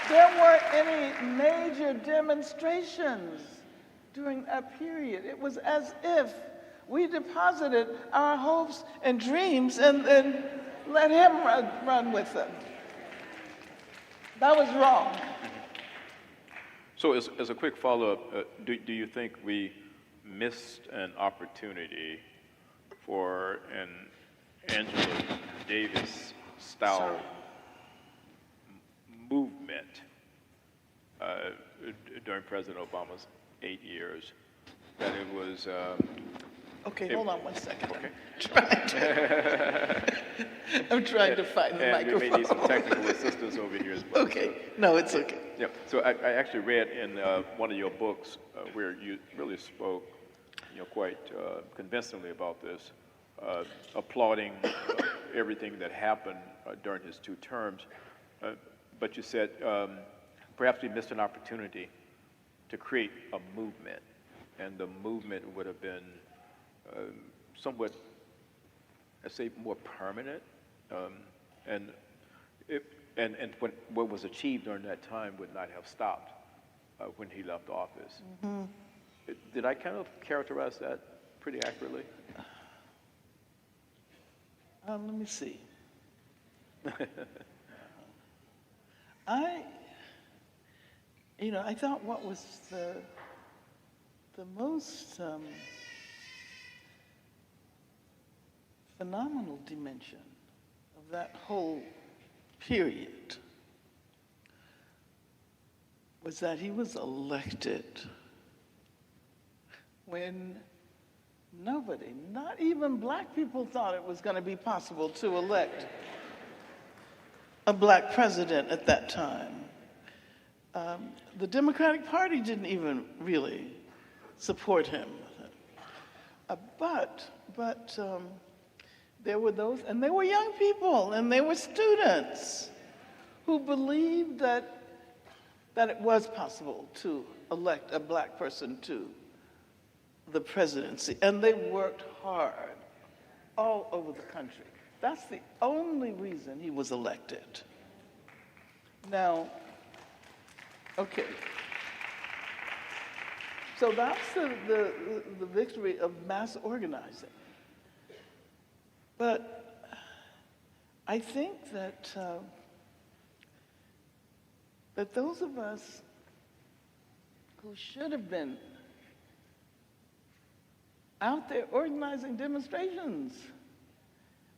There weren't any major demonstrations during that period. It was as if we deposited our hopes and dreams and then let him run with them. That was wrong. So as a quick follow-up, do you think we missed an opportunity for an Angela Davis style movement during President Obama's 8 years? That it was... Okay, hold on 1 second. Okay. I'm trying to find the microphone. And we may need some technical assistance over here as well. Okay, no, it's okay. Yeah, so I actually read in one of your books where you really spoke, quite convincingly about this, applauding everything that happened during his 2 terms. But you said perhaps we missed an opportunity to create a movement, and the movement would have been somewhat, let's say, more permanent, and what was achieved during that time would not have stopped when he left office. Mm-hmm. Did I kind of characterize that pretty accurately? Let me see. I thought what was the most phenomenal dimension of that whole period was that he was elected when nobody, not even black people, thought it was going to be possible to elect a black president at that time. The Democratic Party didn't even really support him. But there were those, and they were young people, and they were students who believed that it was possible to elect a black person to the presidency, and they worked hard all over the country. That's the only reason he was elected. Now, okay. So that's the victory of mass organizing. But I think that those of us who should have been out there organizing demonstrations,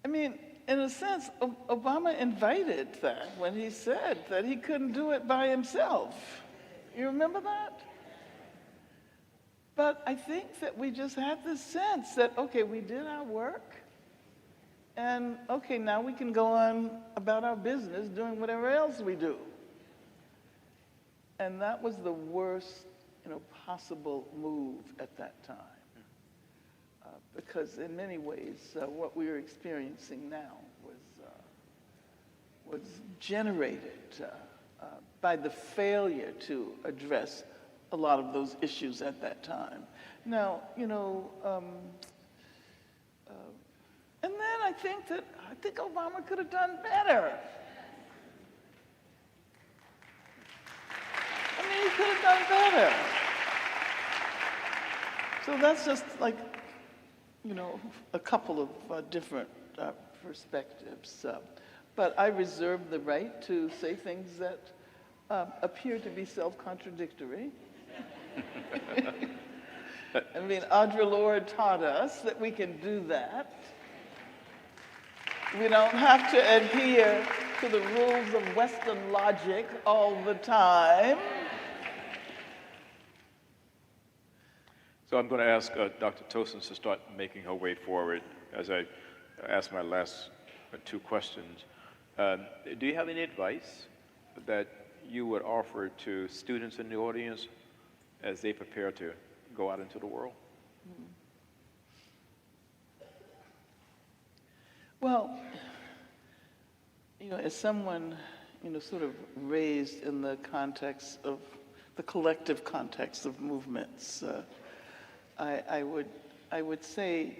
I mean, in a sense, Obama invited that when he said that he couldn't do it by himself. You remember that? But I think that we just had this sense that, okay, we did our work, and okay, now we can go on about our business doing whatever else we do. And that was the worst, possible move at that time. Because in many ways, what we are experiencing now was generated by the failure to address a lot of those issues at that time. Now, and then I think Obama could have done better. I mean, he could have done better. So that's just like, a couple of different perspectives. But I reserve the right to say things that appear to be self-contradictory. I mean, Audre Lorde taught us that we can do that. We don't have to adhere to the rules of Western logic all the time. So I'm going to ask Dr. Tosins to start making her way forward as I ask my last 2 questions. Do you have any advice that you would offer to students in the audience as they prepare to go out into the world? Well, as someone, sort of raised in the context of the collective context of movements. I would say,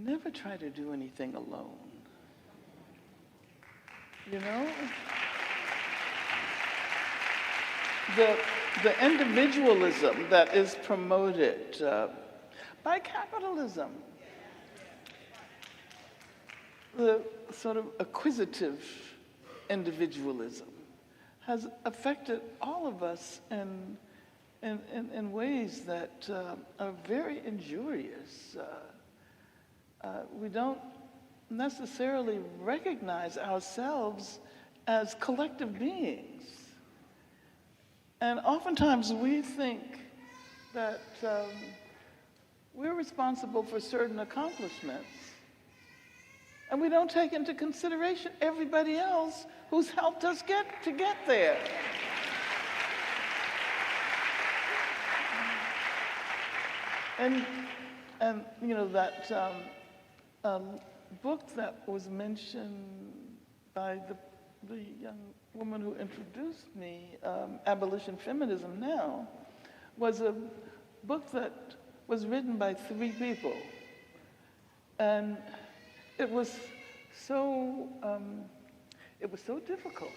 never try to do anything alone. You know? The individualism that is promoted by capitalism, the sort of acquisitive individualism, has affected all of us in ways that are very injurious. We don't necessarily recognize ourselves as collective beings. And oftentimes we think that we're responsible for certain accomplishments, and we don't take into consideration everybody else who's helped us get there. And that book that was mentioned by the young woman who introduced me, Abolition Feminism Now, was a book that was written by 3 people. And it was so difficult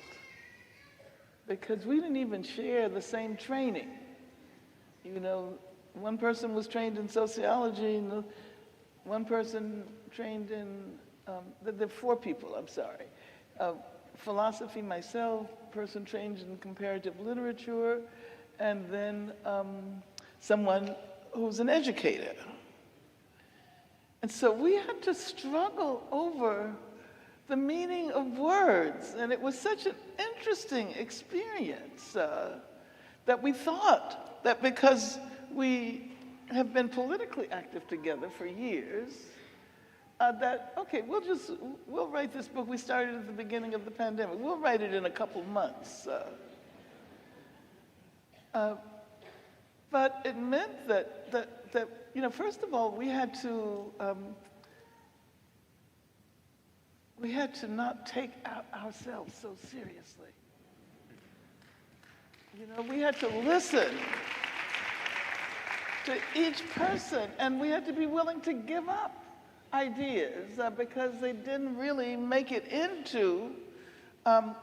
because we didn't even share the same training. One person was trained in sociology, and one person trained in, there are 4 people, I'm sorry. Philosophy, myself, person trained in comparative literature, and then someone who's an educator. And so we had to struggle over the meaning of words, and it was such an interesting experience that we thought that because we have been politically active together for years, that, okay, we'll write this book. We started at the beginning of the pandemic. We'll write it in a couple months. But it meant that first of all, we had to not take ourselves so seriously. We had to listen to each person, and we had to be willing to give up ideas because they didn't really make it into,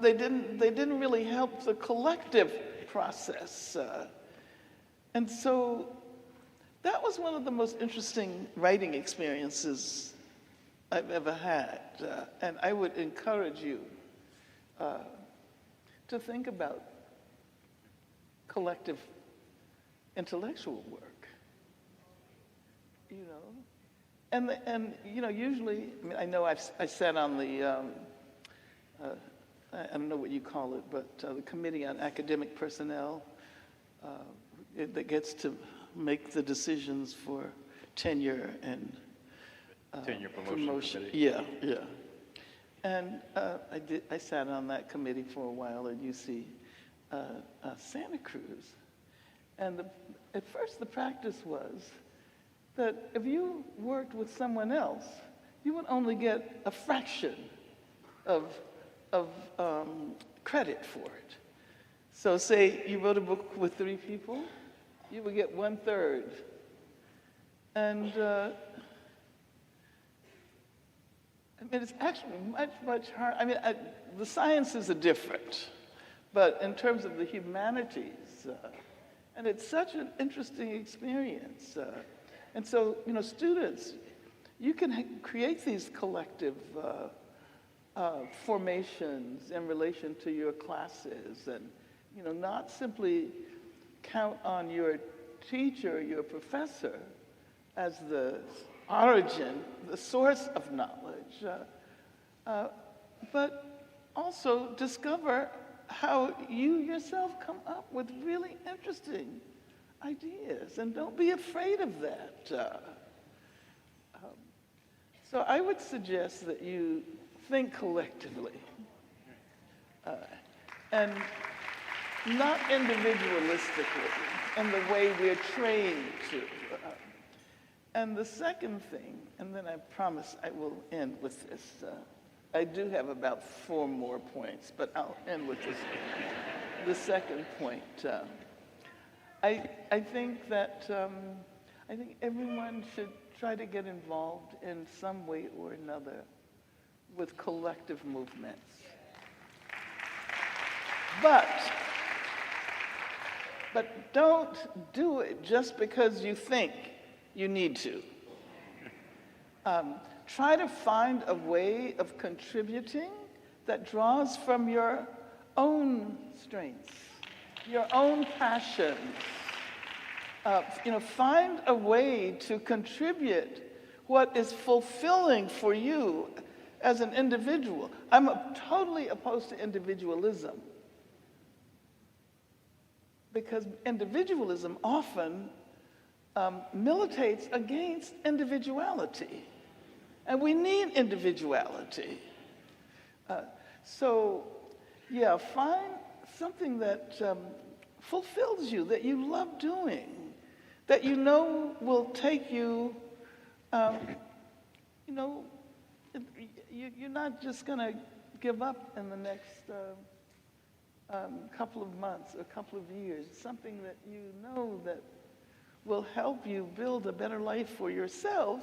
they didn't really help the collective process. And so that was one of the most interesting writing experiences I've ever had. And I would encourage you to think about collective intellectual work. And usually, I know I sat on the, I don't know what you call it, but the Committee on Academic Personnel that gets to make the decisions for tenure and Tenure promotion committee. Yeah. And I sat on that committee for a while at UC Santa Cruz. And at first the practice was that if you worked with someone else, you would only get a fraction of credit for it. So say you wrote a book with 3 people, you would get 1/3. And it's actually much harder. The sciences are different, but in terms of the humanities, and it's such an interesting experience. And so, students, you can create these collective formations in relation to your classes, and not simply count on your teacher, your professor, as the origin, the source of knowledge, but also discover how you yourself come up with really interesting ideas, and don't be afraid of that. So I would suggest that you think collectively and not individualistically in the way we're trained to. And the second thing, and then I promise I will end with this, I do have about 4 more points, but I'll end with this, the second point. I think that I think everyone should try to get involved in some way or another with collective movements. But don't do it just because you think you need to. Try to find a way of contributing that draws from your own strengths, your own passions. Find a way to contribute what is fulfilling for you as an individual. I'm totally opposed to individualism, because individualism often militates against individuality. And we need individuality. Find something that fulfills you, that you love doing, that you know will take you, you're not just going to give up in the next couple of months or couple of years. Something that you know that will help you build a better life for yourself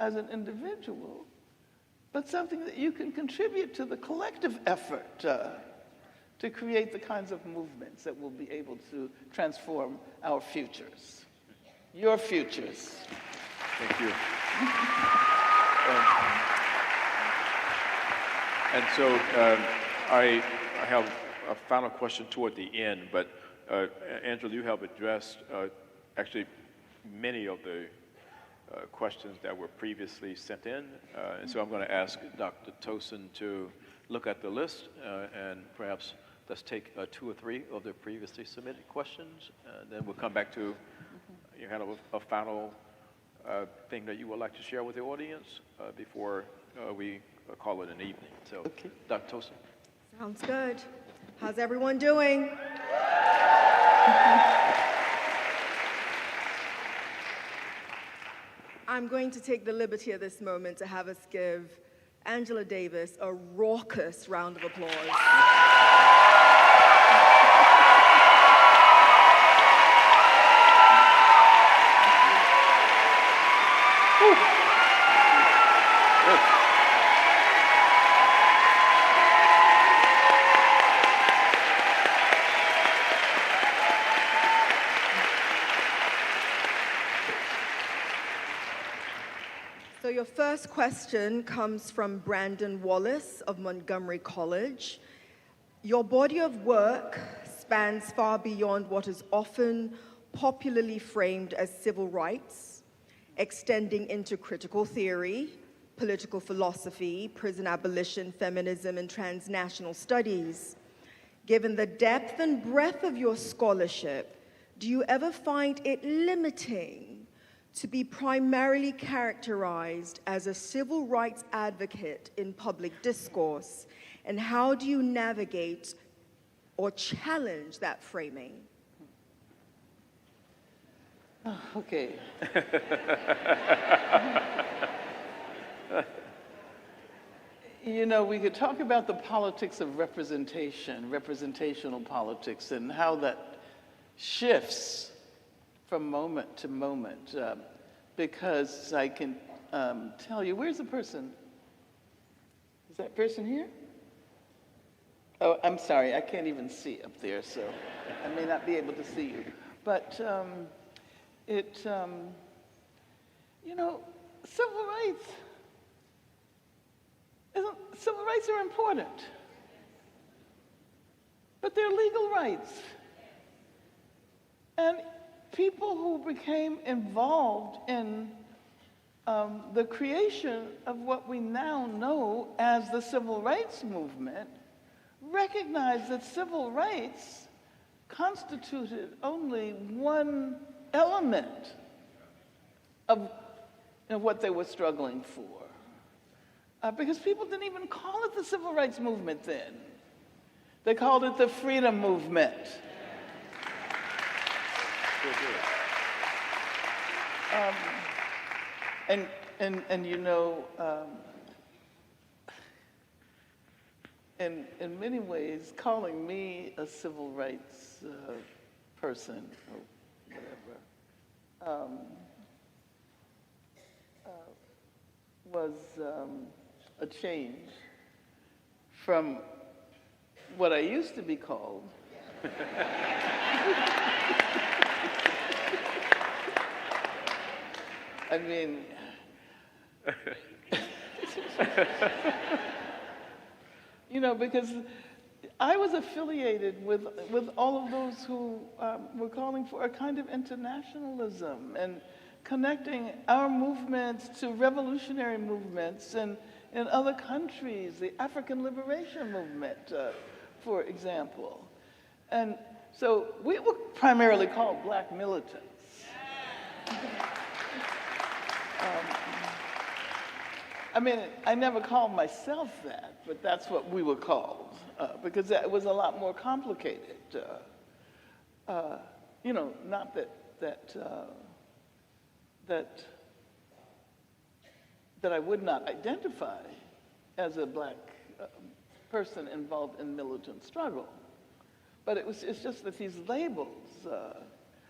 as an individual, but something that you can contribute to the collective effort to create the kinds of movements that will be able to transform our futures, your futures. Thank you. And so I have a final question toward the end, but Angela, you have addressed actually many of the questions that were previously sent in. And so I'm going to ask Dr. Tosin to look at the list and perhaps let's take 2 or 3 of the previously submitted questions. And then we'll come back to you had a final thing that you would like to share with the audience before we call it an evening. So, okay. Dr. Tosin. Sounds good. How's everyone doing? I'm going to take the liberty of this moment to have us give Angela Davis a raucous round of applause. So your first question comes from Brandon Wallace of Montgomery College. Your body of work spans far beyond what is often popularly framed as civil rights, extending into critical theory, political philosophy, prison abolition, feminism, and transnational studies. Given the depth and breadth of your scholarship, do you ever find it limiting to be primarily characterized as a civil rights advocate in public discourse? And how do you navigate or challenge that framing? Oh, okay. We could talk about the politics of representation, representational politics, and how that shifts from moment to moment, because I can tell you, where's the person? Is that person here? Oh, I'm sorry, I can't even see up there, so I may not be able to see you. But civil rights are important, but they're legal rights. And people who became involved in the creation of what we now know as the civil rights movement recognized that civil rights constituted only one element of what they were struggling for. Because people didn't even call it the civil rights movement then. They called it the freedom movement. in many ways, calling me a civil rights person or whatever was a change from what I used to be called. I mean, you know, because I was affiliated with all of those who were calling for a kind of internationalism and connecting our movements to revolutionary movements in other countries, the African liberation movement, for example. And so we were primarily called black militants. I mean, I never called myself that, but that's what we were called, because it was a lot more complicated. You know, not that I would not identify as a black person involved in militant struggle, but it's just that these labels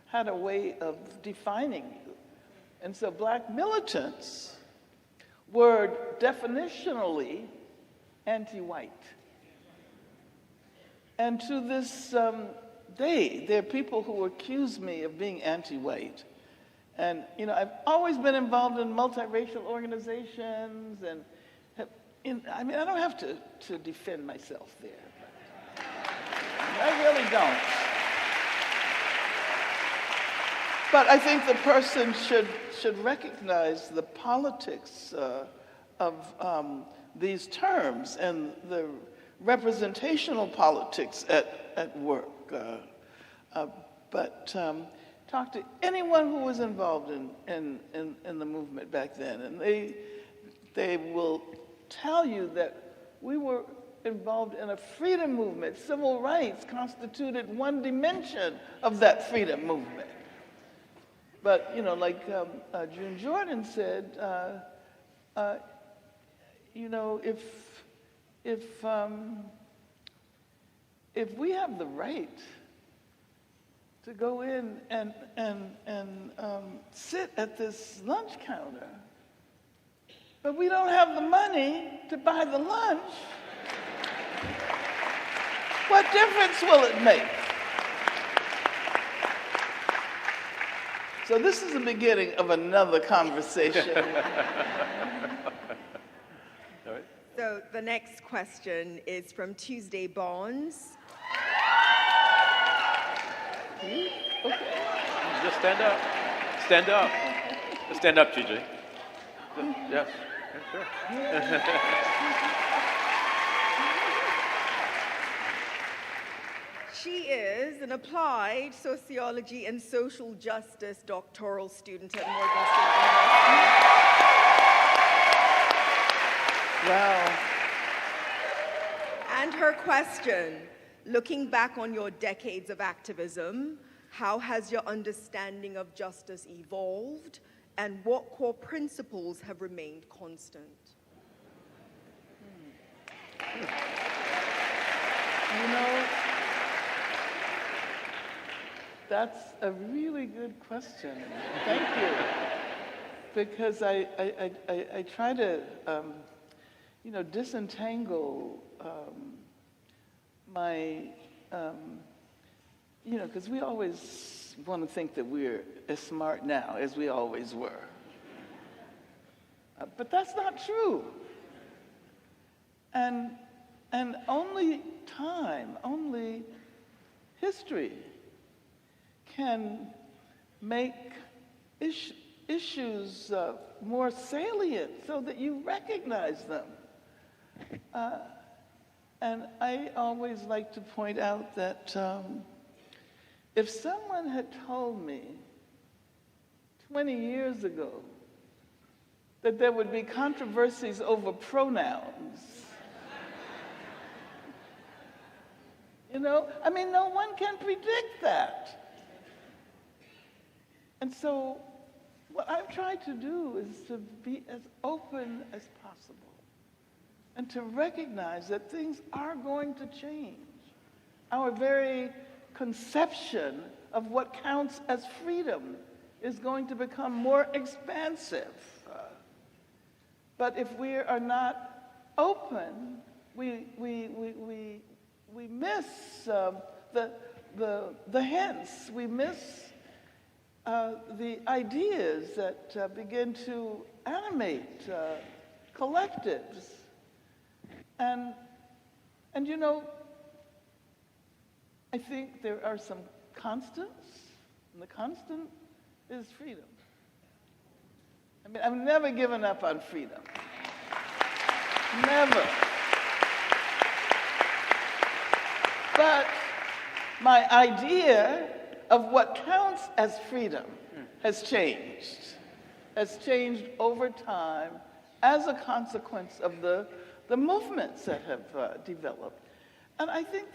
had a way of defining you. And so black militants were definitionally anti-white. And to this day, there are people who accuse me of being anti-white. And, you know, I've always been involved in multiracial organizations, and I mean, I don't have to defend myself there. I really don't. But I think the person should recognize the politics of these terms and the representational politics at work. But talk to anyone who was involved in the movement back then, and they will tell you that we were involved in a freedom movement. Civil rights constituted one dimension of that freedom movement. But, you know, like June Jordan said, you know, if we have the right to go in and sit at this lunch counter, but we don't have the money to buy the lunch, what difference will it make? So this is the beginning of another conversation. So the next question is from Tuesday Bonds. Okay. Just stand up. Stand up. Stand up, GJ. Yes. Sure. She is an applied sociology and social justice doctoral student at Morgan State University. Wow. And her question, looking back on your decades of activism, how has your understanding of justice evolved, and what core principles have remained constant? You know, that's a really good question. Thank you. Because I try to, you know, disentangle my, you know, because we always want to think that we're as smart now as we always were. But that's not true. And only time, only history can make issues more salient so that you recognize them. And I always like to point out that if someone had told me 20 years ago that there would be controversies over pronouns, you know, I mean, no one can predict that. And so what I've tried to do is to be as open as possible and to recognize that things are going to change. Our very conception of what counts as freedom is going to become more expansive. But if we are not open, we miss the hints, we miss the ideas that begin to animate collectives. And you know, I think there are some constants, and the constant is freedom. I mean, I've never given up on freedom. Never. But my idea of what counts as freedom has changed over time as a consequence of the movements that have developed. And I think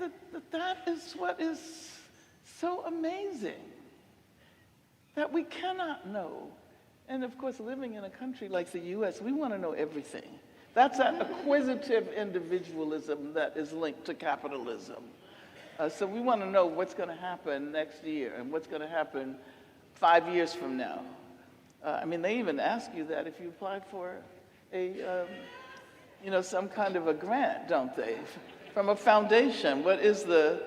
that is what is so amazing, that we cannot know. And of course, living in a country like the US, we want to know everything. That's that acquisitive individualism that is linked to capitalism. So we want to know what's going to happen next year and what's going to happen 5 years from now. I mean, they even ask you that if you apply for a, some kind of a grant, don't they? From a foundation. What is the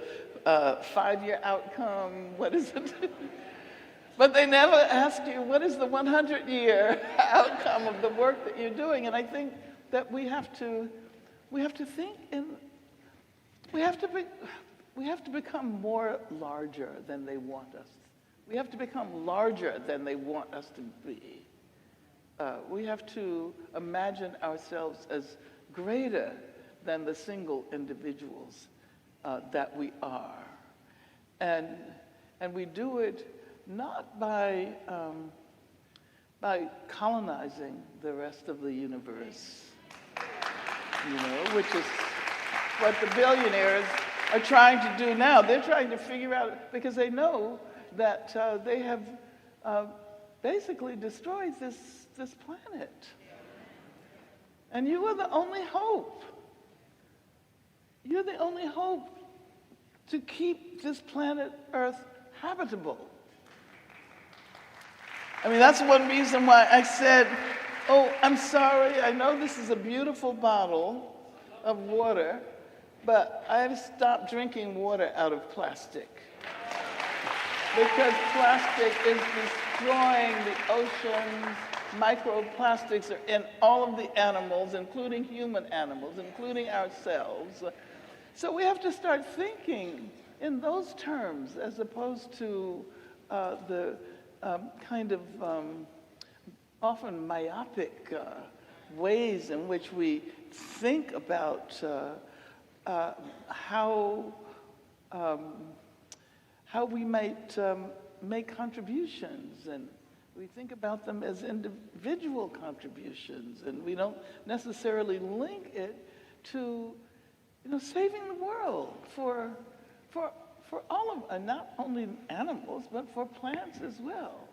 5-year outcome? What is it? But they never ask you, what is the 100-year outcome of the work that you're doing? And I think that we have to think we have to become more larger than they want us. We have to become larger than they want us to be. We have to imagine ourselves as greater than the single individuals that we are. And we do it not by colonizing the rest of the universe, which is what the billionaires are trying to do now. They're trying to figure out, because they know that they have basically destroyed this planet. And you are the only hope. You're the only hope to keep this planet Earth habitable. I mean, that's one reason why I said, oh, I'm sorry, I know this is a beautiful bottle of water, but I've stopped drinking water out of plastic. Because plastic is destroying the oceans. Microplastics are in all of the animals, including human animals, including ourselves. So we have to start thinking in those terms as opposed to the kind of often myopic ways in which we think about how we might make contributions, and we think about them as individual contributions, and we don't necessarily link it to saving the world for all of, not only animals, but for plants as well.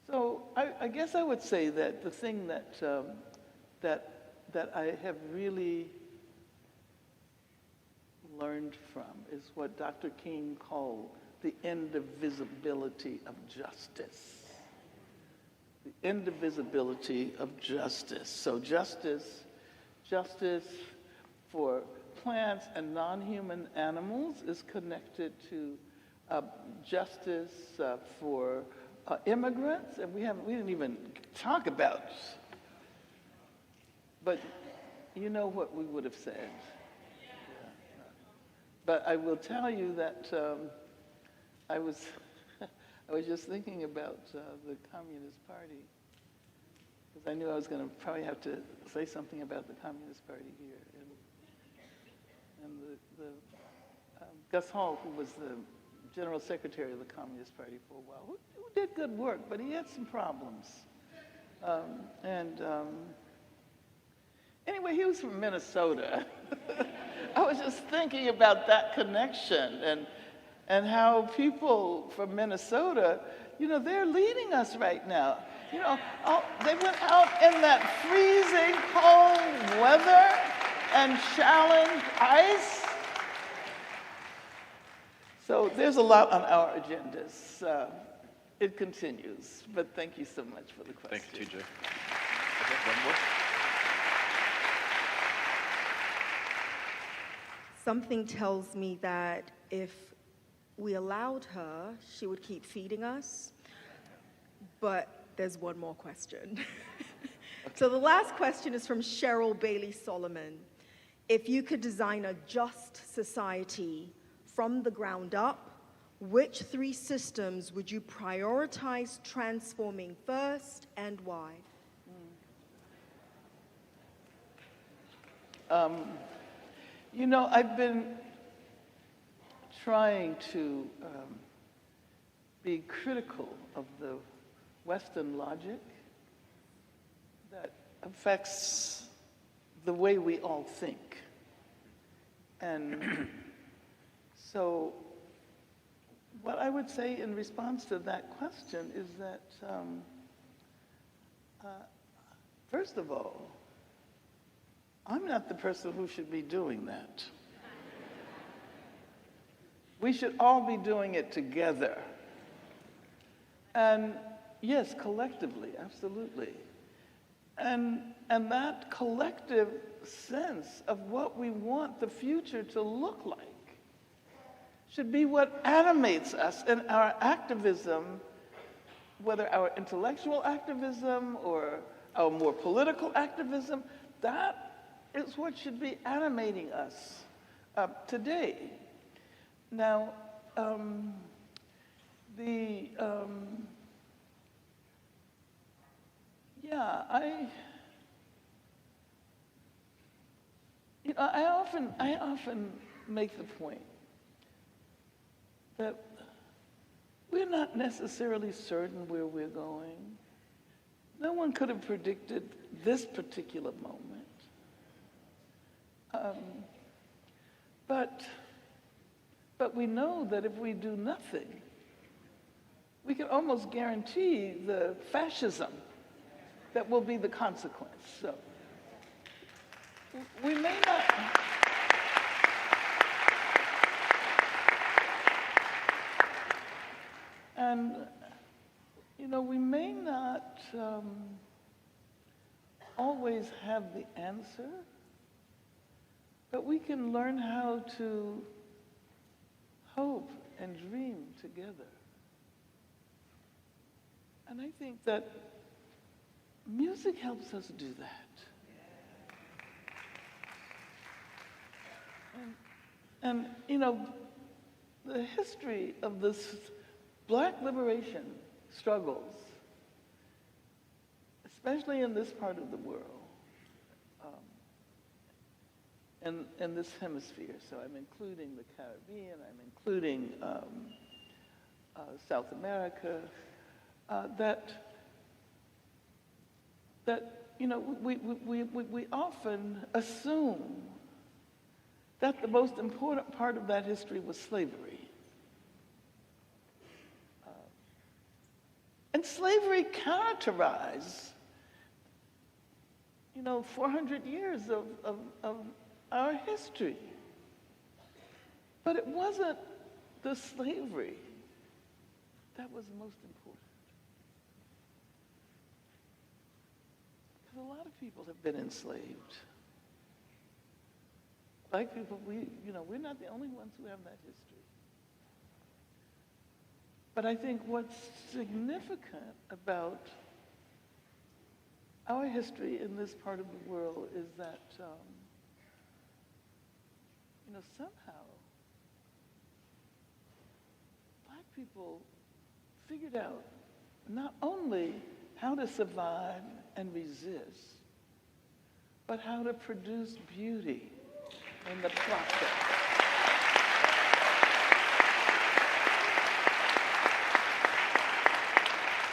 So I guess I would say that the thing that I have really learned from is what Dr. King called the indivisibility of justice. The indivisibility of justice. So justice for plants and non-human animals is connected to justice for immigrants, and we didn't even talk about, but you know what we would have said. But I will tell you that I was just thinking about the Communist Party, because I knew I was going to probably have to say something about the Communist Party here. And Gus Hall, who was the General Secretary of the Communist Party for a while, who did good work, but he had some problems. Anyway, he was from Minnesota. I was just thinking about that connection and how people from Minnesota, they're leading us right now. They went out in that freezing cold weather and challenged ICE. So there's a lot on our agendas. It continues, but thank you so much for the question. Thank you, TJ. Okay, one more. Something tells me that if we allowed her, she would keep feeding us. But there's one more question. So the last question is from Cheryl Bailey Solomon. If you could design a just society from the ground up, which 3 systems would you prioritize transforming first and why? I've been trying to be critical of the Western logic that affects the way we all think. And so what I would say in response to that question is that, first of all, I'm not the person who should be doing that. We should all be doing it together. And yes, collectively, absolutely. And that collective sense of what we want the future to look like should be what animates us in our activism, whether our intellectual activism or our more political activism. That is what should be animating us today. Now, I often make the point that we're not necessarily certain where we're going. No one could have predicted this particular moment. But we know that if we do nothing, we can almost guarantee the fascism that will be the consequence. So we may not. And, we may not always have the answer, but we can learn how to hope and dream together. And I think that music helps us do that. And the history of this Black liberation struggles, especially in this part of the world, in this hemisphere. So I'm including the Caribbean, I'm including South America, we often assume that the most important part of that history was slavery. And slavery characterized, 400 years of our history. But it wasn't the slavery that was most important. Because a lot of people have been enslaved. Black people, we're not the only ones who have that history. But I think what's significant about our history in this part of the world is that, somehow Black people figured out not only how to survive and resist, but how to produce beauty in the process.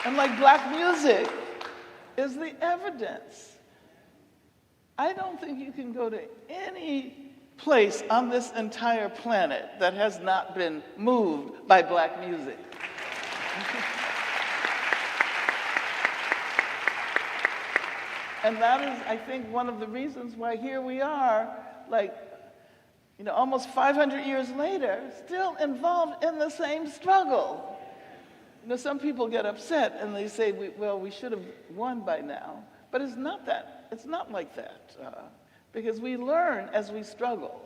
And like Black music is the evidence. I don't think you can go to any place on this entire planet that has not been moved by Black music. And that is, I think, one of the reasons why here we are, like, almost 500 years later, still involved in the same struggle. Some people get upset and they say, well, we should have won by now. But it's not that. It's not like that. Because we learn as we struggle.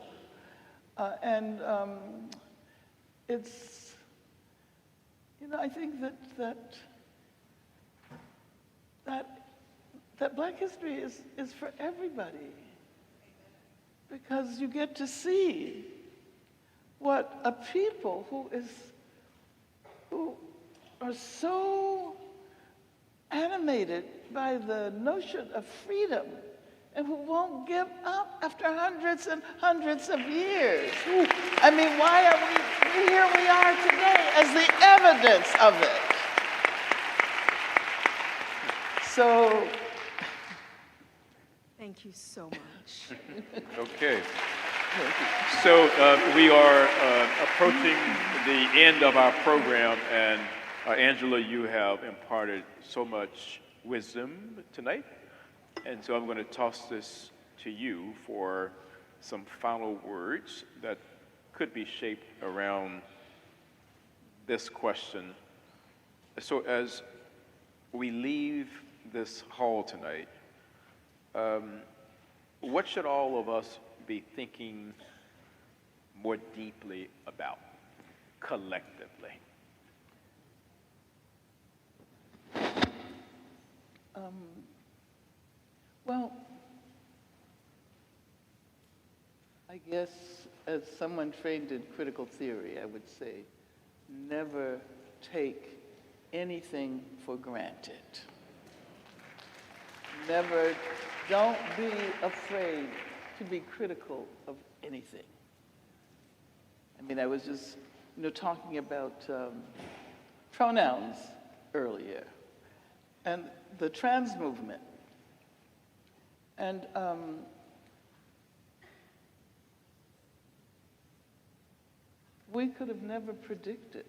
It's, I think that Black history is for everybody. Because you get to see what a people who are so animated by the notion of freedom and who won't give up after hundreds and hundreds of years. I mean, why are here we are today as the evidence of it. So, Thank you so much. Okay. So we are approaching the end of our program, and Angela, you have imparted so much wisdom tonight, and so I'm going to toss this to you for some final words that could be shaped around this question. So as we leave this hall tonight, what should all of us be thinking more deeply about collectively? Well, I guess as someone trained in critical theory, I would say, never take anything for granted. Don't be afraid to be critical of anything. I mean, I was just, talking about pronouns earlier, and the trans movement. And we could have never predicted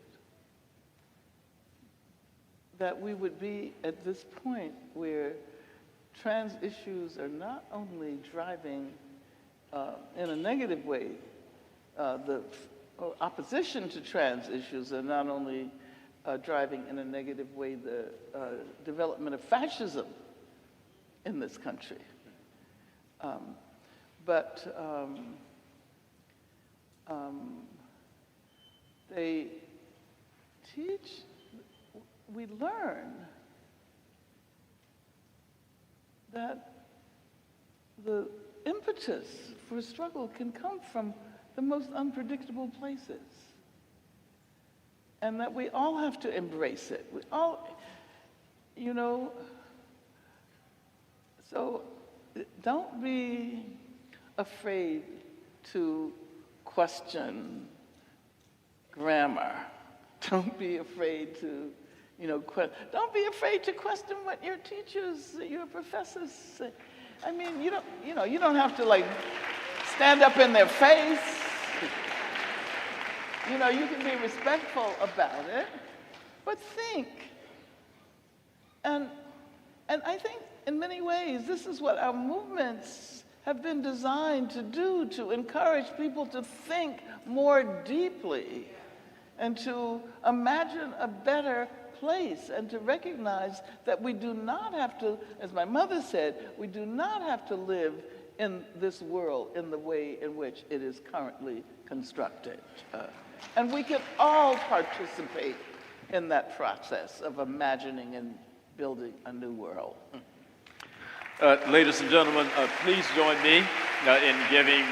that we would be at this point where trans issues are not only driving in a negative way, the opposition to trans issues are not only driving in a negative way the development of fascism in this country, but they teach, we learn that the impetus for struggle can come from the most unpredictable places, and that we all have to embrace it. We all, so don't be afraid to question grammar. Don't be afraid to don't be afraid to question what your teachers, your professors say. I mean, you don't have to stand up in their face. You can be respectful about it, but think. And I think in many ways, this is what our movements have been designed to do, to encourage people to think more deeply and to imagine a better place and to recognize that we do not have to, as my mother said, we do not have to live in this world in the way in which it is currently constructed. And we can all participate in that process of imagining and building a new world. Ladies and gentlemen, please join me in giving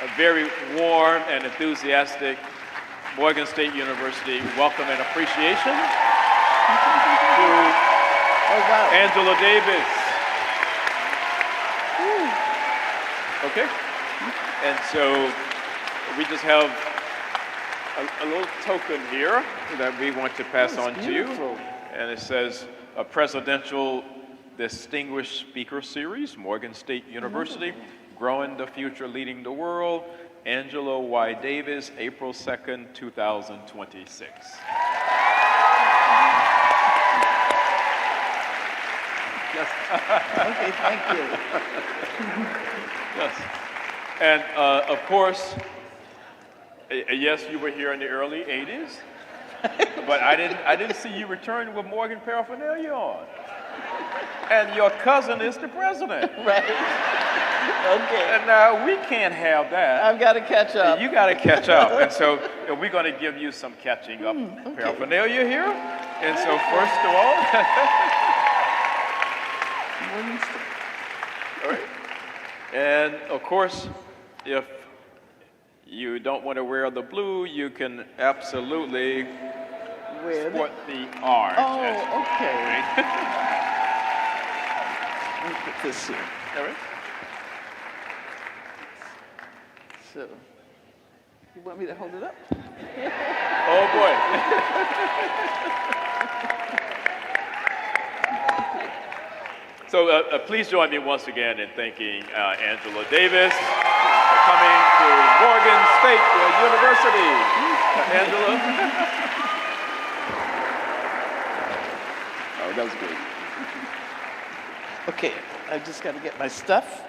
a very warm and enthusiastic Morgan State University welcome and appreciation to Angela Davis. Okay? And so we just have a little token here that we want to pass on to you. And it says, a Presidential Distinguished Speaker Series, Morgan State University, Growing the Future, Leading the World, Angela Y. Davis, April 2nd, 2026. Yes. Okay, thank you. Yes. And of course, yes, you were here in the early 80s, but I didn't see you return with Morgan paraphernalia on. And your cousin is the president. Right. Okay. And we can't have that. I've got to catch up. You got to catch up. And so we're going to give you some catching up paraphernalia here. And so first of all, all right. And of course, if you don't want to wear the blue, you can absolutely sport the orange. Oh, okay. Let me put this here. All right. So, you want me to hold it up? Oh boy. So please join me once again in thanking Angela Davis for coming to Morgan State University. Angela. Oh, that was great. Okay, I just got to get my stuff.